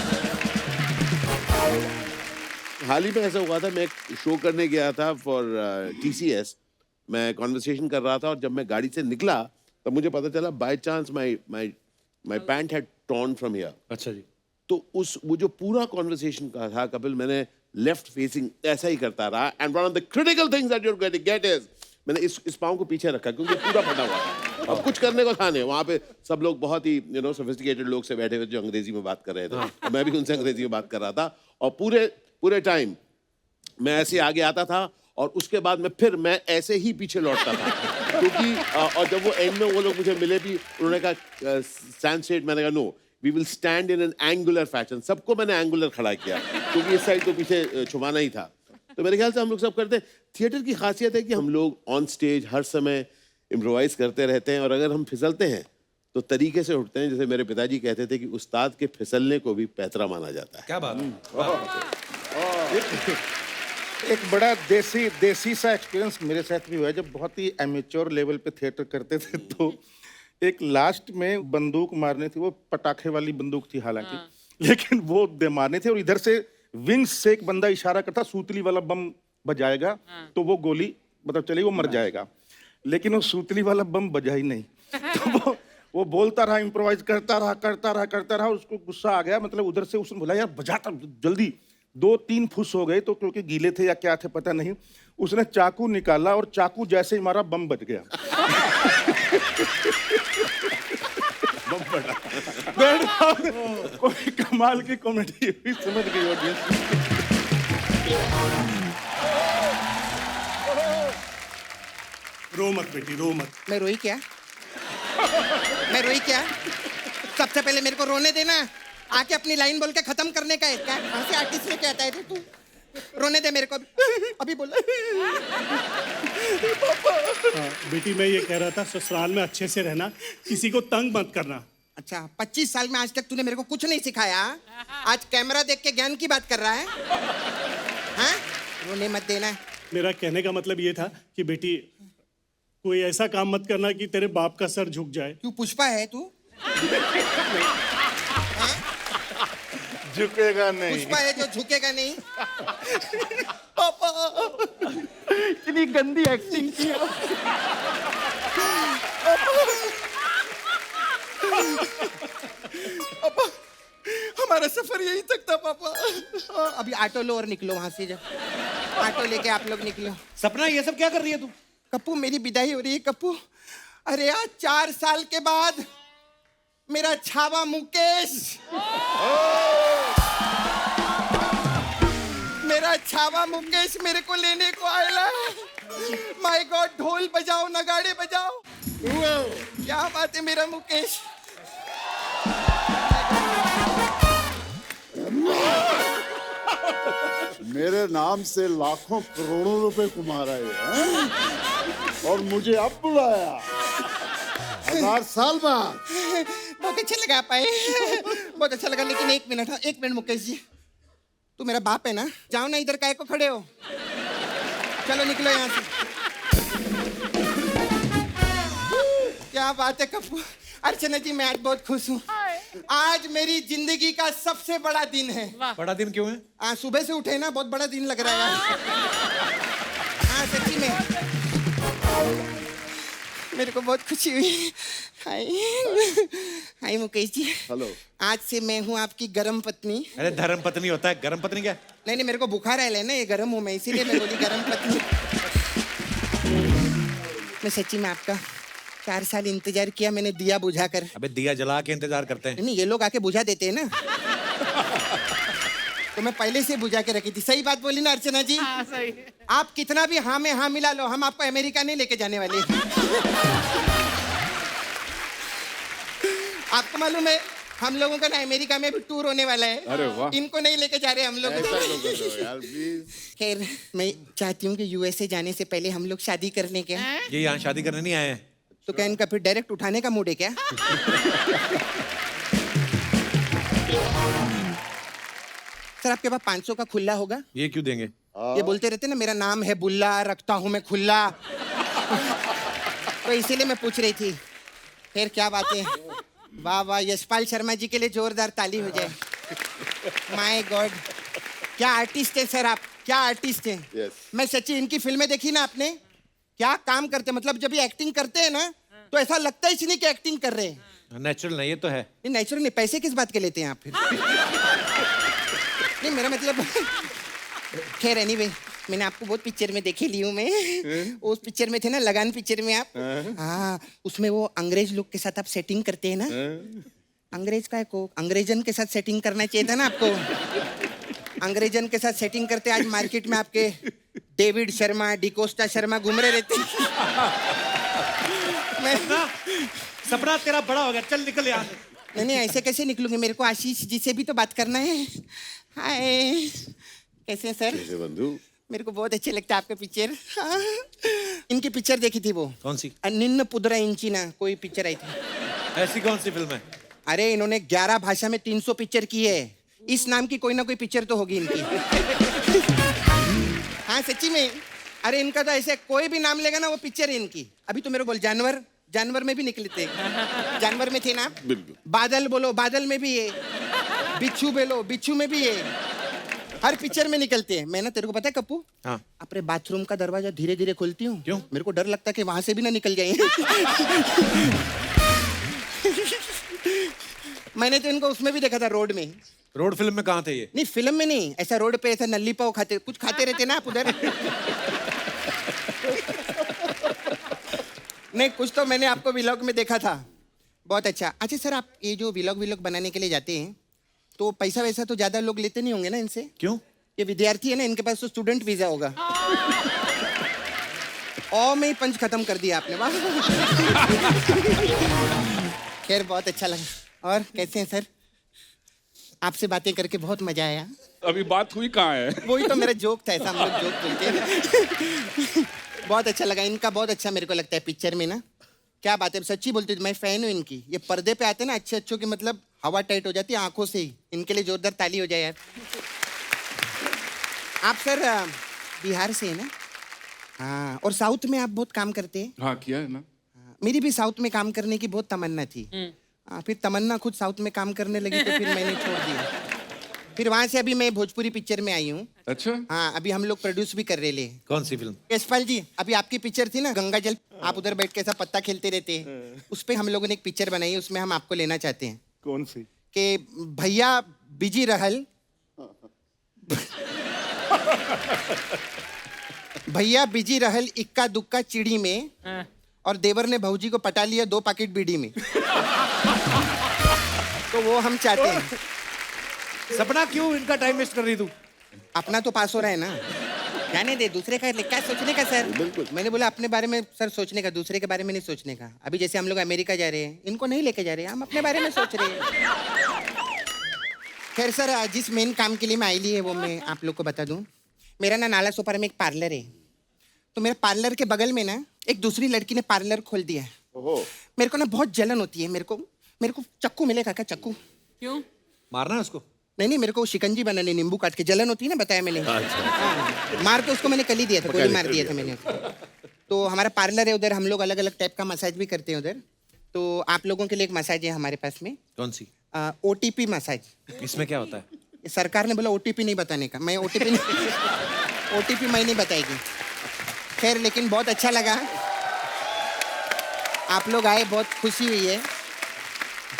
हाल ही में ऐसा हुआ था, मैं एक शो करने गया था फॉर TCS। मैं कॉन्वर्सेशन कर रहा था और जब मैं गाड़ी से निकला तब मुझे पता चला by chance my pant had torn from here. अच्छा जी। तो वो जो पूरा कॉन्वर्सेशन का था कपिल, मैंने लेफ्ट फेसिंग ऐसा ही करता रहा। And one of the critical things that you are going to get is, मैंने इस पाँव को पीछे रखा क्योंकि पूरा फटा हुआ था। अब कुछ करने को था नहीं, वहाँ पे सब लोग बहुत ही सोफिस्टिकेटेड लोग से बैठे हुए जो अंग्रेजी में बात कर रहे थे, और मैं भी उनसे अंग्रेजी में बात कर रहा था। और पूरे टाइम मैं ऐसे आगे आता था और उसके बाद मैं ऐसे ही पीछे लौटता था क्योंकि और जब वो एंड में वो लोग मुझे मिले भी, उन्होंने कहा स्टैंड स्ट्रेट, मैंने कहा no we will stand in an angular fashion. सबको मैंने एंगुलर खड़ा किया क्योंकि इस साइड तो पीछे छुपाना ही था। तो मेरे ख्याल से हम लोग सब करते हैं। थिएटर की खासियत है कि हम लोग ऑन स्टेज हर समय इम्प्रोवाइज करते रहते हैं, और अगर हम फिसलते हैं तो तरीके से उठते हैं। जैसे मेरे पिताजी कहते थे कि उस्ताद के फिसलने को भी पैतरा माना जाता है। क्या बात है। एक बड़ा देसी सा एक्सपीरियंस मेरे साथ भी हुआ है। जब बहुत ही एमेच्योर लेवल पे थिएटर करते थे तो एक लास्ट में बंदूक मारने थी, वो पटाखे वाली बंदूक थी हालांकि, लेकिन वो दे मारने थे और इधर से विंग्स से एक बंदा इशारा करता सूतली वाला बम बजाएगा तो वो गोली मतलब चली, वो मर जाएगा। लेकिन वो सूतली वाला बम बजा ही नहीं। तो वो बोलता रहा, इम्प्रोवाइज करता रहा। उसको गुस्सा आ गया, मतलब उधर से उसने बोला यार बजाता जल्दी। 2-3 फुस हो गए तो क्योंकि गीले थे या क्या थे पता नहीं, उसने चाकू निकाला और चाकू जैसे ही मारा बम बज गया। बम फटा। कोई कमाल की कॉमेडी भी समझ गई ऑडियंस। रो मत बेटी, रो मत। मैं रोई क्या? मैं रोई क्या? सबसे पहले मेरे को रोने देना, आके अपनी लाइन बोल के खत्म करने का है क्या? कहाँ से आर्टिस्ट में कहता है तू? रोने दे मेरे को अभी बोला। बेटी मैं ये कह रहा था, ससुराल में अच्छे से रहना, किसी को तंग मत करना। अच्छा 25 साल में आज तक तूने मेरे को कुछ नहीं सिखाया, आज कैमरा देख के ज्ञान की बात कर रहा है? हाँ? रोने मत देना। मेरा कहने का मतलब ये था कि बेटी कोई ऐसा काम मत करना कि तेरे बाप का सर झुक जाए। क्यों पुष्पा है तू? झुकेगा नहीं। पुष्पा है जो झुकेगा नहीं। पापा इतनी गंदी एक्टिंग की। पापा हमारा सफर यही तक था पापा। अभी ऑटो लो और निकलो वहां से, जब ऑटो लेके आप लोग निकलो। सपना ये सब क्या कर रही है तू? कप्पू मेरी विदाई हो रही है कप्पू। अरे यार 4 साल के बाद मेरा छावा मुकेश, मेरा छावा मुकेश मेरे को लेने को आया है। माय गॉड, ढोल बजाओ, नगाड़े बजाओ। क्या बात है मेरा मुकेश। मेरे नाम से लाखों करोड़ों रुपए कमा रहे हैं और मुझे अब बुलाया 1000 साल बाद। बहुत अच्छा लगा पाए, बहुत अच्छा लगा। लेकिन एक मिनट मुकेश जी, तू मेरा बाप है ना? जाओ ना, इधर काहे को खड़े हो? चलो निकलो यहाँ से। क्या बात है कप्पू। अर्चना जी, मैं आज बहुत खुश हूँ। आज मेरी जिंदगी का सबसे बड़ा दिन है। बड़ा दिन क्यों है? सुबह से उठे ना, बहुत बड़ा दिन लग रहा है। हाँ सच्ची में मेरे को बहुत खुशी हुई। हाय हाय मुकेश जी। हेलो। आज से मैं हूँ आपकी गरम पत्नी। अरे धर्म पत्नी होता है, गरम पत्नी क्या? नहीं, मेरे को बुखार है ना, ये गरम हूँ मैं, इसीलिए मैं बोली गरम पत्नी। मैं सच्ची में आपका 4 साल इंतजार किया मैंने, दिया बुझा कर। अबे दिया जला के इंतजार करते हैं। नहीं, ये लोग आके बुझा देते हैं ना। तो मैं पहले से बुझा के रखी थी। सही बात बोली ना अर्चना जी? हाँ, सही। आप कितना भी हाँ में हाँ मिला लो, हम आपको अमेरिका नहीं लेके जाने वाले। आपको मालूम है, हम लोगों का ना अमेरिका में भी टूर होने वाला है। अरे वाह। इनको नहीं लेके जा रहे हम लोग। ऐसा क्यों कर रहे हो यार, प्लीज। खैर, मैं चाहती हूँ कि यूएसए जाने से पहले हम लोग शादी करने के। ये यहाँ शादी करने नहीं आए हैं। तो क्या इनका फिर डायरेक्ट उठाने का मूड है क्या? सर, आपके पास 500 का खुला होगा? ये क्यों देंगे? ये बोलते रहते ना, मेरा नाम है बुल्ला, रखता हूँ मैं खुला। तो इसीलिए मैं पूछ रही थी। फिर क्या बात है। वाह वाह, यशपाल शर्मा जी के लिए जोरदार ताली हो जाए। माय गॉड, क्या आर्टिस्ट है सर आप, क्या आर्टिस्ट है। Yes. मैं सच्ची, इनकी फिल्में देखी ना आपने, क्या काम करते, मतलब जब ये एक्टिंग करते हैं ना, तो ऐसा लगता ही नहीं कि एक्टिंग कर रहे हैं। नेचुरल नहीं, ये तो है। नहीं, नेचुरल नहीं। पैसे किस बात के लेते हैं आप फिर? नहीं, मेरा मतलब। खैर एनीवे, मैंने आपको बहुत पिक्चर में देखे ली हूँ मैं। उस पिक्चर में थे ना, लगान पिक्चर में आप। हाँ, उसमें वो अंग्रेज लोग के साथ आप सेटिंग करते हैं ना। अंग्रेज का को अंग्रेजन के साथ सेटिंग करना चाहिए था ना आपको। अंग्रेजन के साथ सेटिंग करते, आज मार्केट में आपके डेविड शर्मा, डिकोस्टा शर्मा घूम रहे रहते। सपना तेरा बड़ा हो गया, चल निकल यहाँ से। नहीं, ऐसे कैसे निकलूंगी? मेरे को आशीष जी से भी तो बात करना है। हाय, कैसे हैं सर? कैसे बंधु? मेरे को बहुत अच्छे लगता है आपका पिक्चर। हाँ। इनकी पिक्चर देखी थी वो। कौन सी? निन्न पुदरा इंची ना, कोई पिक्चर आई थी। ऐसी कौन सी फिल्म है? अरे इन्होंने 11 भाषा में 300 पिक्चर की है। इस नाम की कोई ना कोई पिक्चर तो होगी इनकी। हाँ सच्ची में। अरे इनका तो ऐसे कोई भी नाम लेगा ना, वो पिक्चर है इनकी। अभी तो मेरे को बोल, जानवर में भी निकले थे। जानवर में थे ना। बिल्कुल। बादल बोलो, बादल में भी है। बिच्छू बोलो, बिच्छू में भी है। हर पिक्चर में निकलते हैं। मैं ना, तेरे को पता है कप्पू, हाँ। अपने बाथरूम का दरवाजा धीरे धीरे खोलती हूँ। क्यों? मेरे को डर लगता है कि वहां से भी ना निकल जाए। मैंने तो इनको उसमें भी देखा था, रोड में। रोड फिल्म में कहाँ थे ये? नहीं, फिल्म में नहीं, ऐसा रोड पे ऐसा नल्ली पाव खाते, कुछ खाते रहते ना आप उधर। नहीं, कुछ तो मैंने आपको व्लॉग में देखा था। बहुत अच्छा। अच्छा सर, आप ये जो व्लॉग बनाने के लिए जाते हैं, तो पैसा वैसा तो ज्यादा लोग लेते नहीं होंगे ना इनसे? क्यों? ये विद्यार्थी है ना, इनके पास तो स्टूडेंट वीजा होगा। और में ही पंच खत्म कर दिया आपने। वाह। खैर, बहुत अच्छा लगा। और कैसे हैं सर? आपसे बातें करके बहुत मजा आया। अभी बात हुई कहाँ है? वही तो मेरा जोक था, ऐसा हम लोग जोक बोलते हैं। बहुत अच्छा लगा इनका, बहुत अच्छा मेरे को लगता है पिक्चर में ना। क्या बात है, सच्ची बोलती हूँ, मैं फैन हूँ इनकी। ये पर्दे पे आते हैं ना, अच्छे अच्छों की मतलब हवा टाइट हो जाती है आंखों से ही। इनके लिए जोरदार ताली हो जाए यार। आप सर बिहार से है ना? हाँ, और साउथ में आप बहुत काम करते हैं। हाँ, किया है ना। मेरी भी साउथ में काम करने की बहुत तमन्ना थी। फिर तमन्ना खुद साउथ में काम करने लगी, तो फिर मैंने छोड़ दिया। फिर वहां से अभी मैं भोजपुरी पिक्चर में आई हूँ। अच्छा। हाँ, अभी हम लोग प्रोड्यूस भी कर रहे हैं। कौन सी फिल्म? यशपाल जी, अभी आपकी पिक्चर थी ना गंगा जल, आप उधर बैठ के ऐसा पत्ता खेलते रहते हैं, उस पे हम लोगों ने एक पिक्चर बनाई है, उसमें हम आपको लेना चाहते हैं। कौन सी? कि भैया बिजी रहल, भैया बिजी रहल इक्का दुक्का चिड़ी में, और देवर ने भौजी को पटा लिया 2 पैकेट बीड़ी में। तो वो हम चाहते हैं। सपना क्यों इनका टाइम वेस्ट कर रही तू? अपना तो पास हो रहा है ना, जाने दे, दूसरे का क्या सोचने का सर। मैंने बोला अपने बारे में सर सोचने का, दूसरे के बारे में नहीं सोचने का। अभी जैसे हम लोग अमेरिका जा रहे हैं, इनको नहीं लेके जा रहे हैं, हम अपने बारे में सोच रहे हैं। खैर सर, जिस मेन काम के लिए मैं आई ली है वो मैं आप लोग को बता दूं। मेरा ना नाला सोपारा में एक पार्लर है, तो मेरे पार्लर के बगल में ना एक दूसरी लड़की ने पार्लर खोल दिया है। मेरे को ना बहुत जलन होती है, मेरे को चक्कू मिलेगा क्या? चक्कू क्यों? मारना है उसको? नहीं, मेरे को शिकंजी बनाने, नींबू काट के, जलन होती है ना, बताया मैंने। हाँ, मार के उसको मैंने कल ही दिया था, गोली मार दिया था मैंने। तो हमारा पार्लर है उधर, हम लोग अलग अलग टाइप का मसाज भी करते हैं उधर। तो आप लोगों के लिए एक मसाज है हमारे पास में। कौन सी? OTP massage. इसमें क्या होता है? सरकार ने बोला OTP नहीं बताने का, मैं OTP मैं नहीं बताएगी। खैर, लेकिन बहुत अच्छा लगा, आप लोग आए, बहुत खुशी हुई है।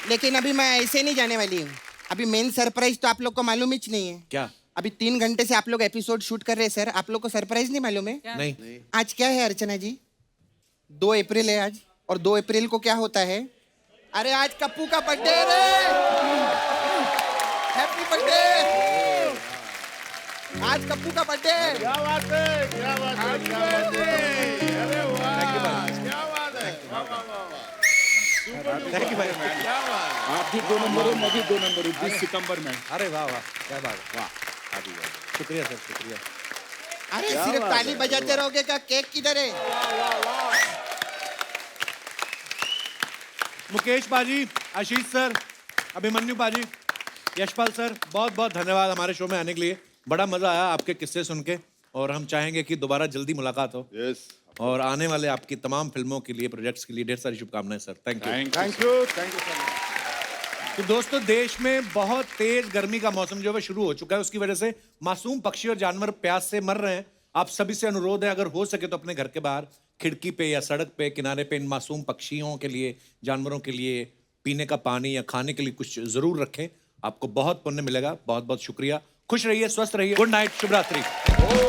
लेकिन अभी मैं ऐसे नहीं जाने वाली हूँ। अभी मेन सरप्राइज तो आप लोग को मालूम ही नहीं है। क्या? अभी 3 घंटे से आप लोग एपिसोड शूट कर रहे हैं सर, आप लोग को सरप्राइज नहीं मालूम है? नहीं। आज क्या है अर्चना जी? 2 अप्रैल है आज, और 2 अप्रैल को क्या होता है? अरे आज कप्पू का बर्थडे रे, हैप्पी बर्थडे। आज कप्पू का बर्थडे। क्या बात है, क्या बात है, क्या बात है। अरे वाह, क्या बात है। थैंक यू भाई। आप भी 2 नंबर हो, मैं भी 2 नंबर हूँ 20 सितंबर में। अरे वाह वाह, क्या बात है, वाह। शुक्रिया सर, शुक्रिया। अरे सिर्फ ताली बजाते रहोगे क्या? केक किधर है? मुकेश बाजी, आशीष सर, अभिमन्यु बाजी, यशपाल सर, बहुत बहुत धन्यवाद हमारे शो में आने के लिए। बड़ा मजा आया आपके किस्से सुन के, और हम चाहेंगे कि दोबारा जल्दी मुलाकात हो। यस, और आने वाले आपकी तमाम फिल्मों के लिए, प्रोजेक्ट्स के लिए ढेर सारी शुभकामनाएं sir. Thank you. Thank you so much. तो दोस्तों, देश में बहुत तेज गर्मी का मौसम जो है शुरू हो चुका है, उसकी वजह से मासूम पक्षी और जानवर प्यास से मर रहे हैं। आप सभी से अनुरोध है, अगर हो सके तो अपने घर के बाहर खिड़की पे या सड़क पे किनारे पे इन मासूम पक्षियों के लिए, जानवरों के लिए पीने का पानी या खाने के लिए कुछ जरूर रखें। आपको बहुत पुण्य मिलेगा। बहुत बहुत शुक्रिया। खुश रहिए, स्वस्थ रहिए। गुड नाइट, शुभ रात्रि।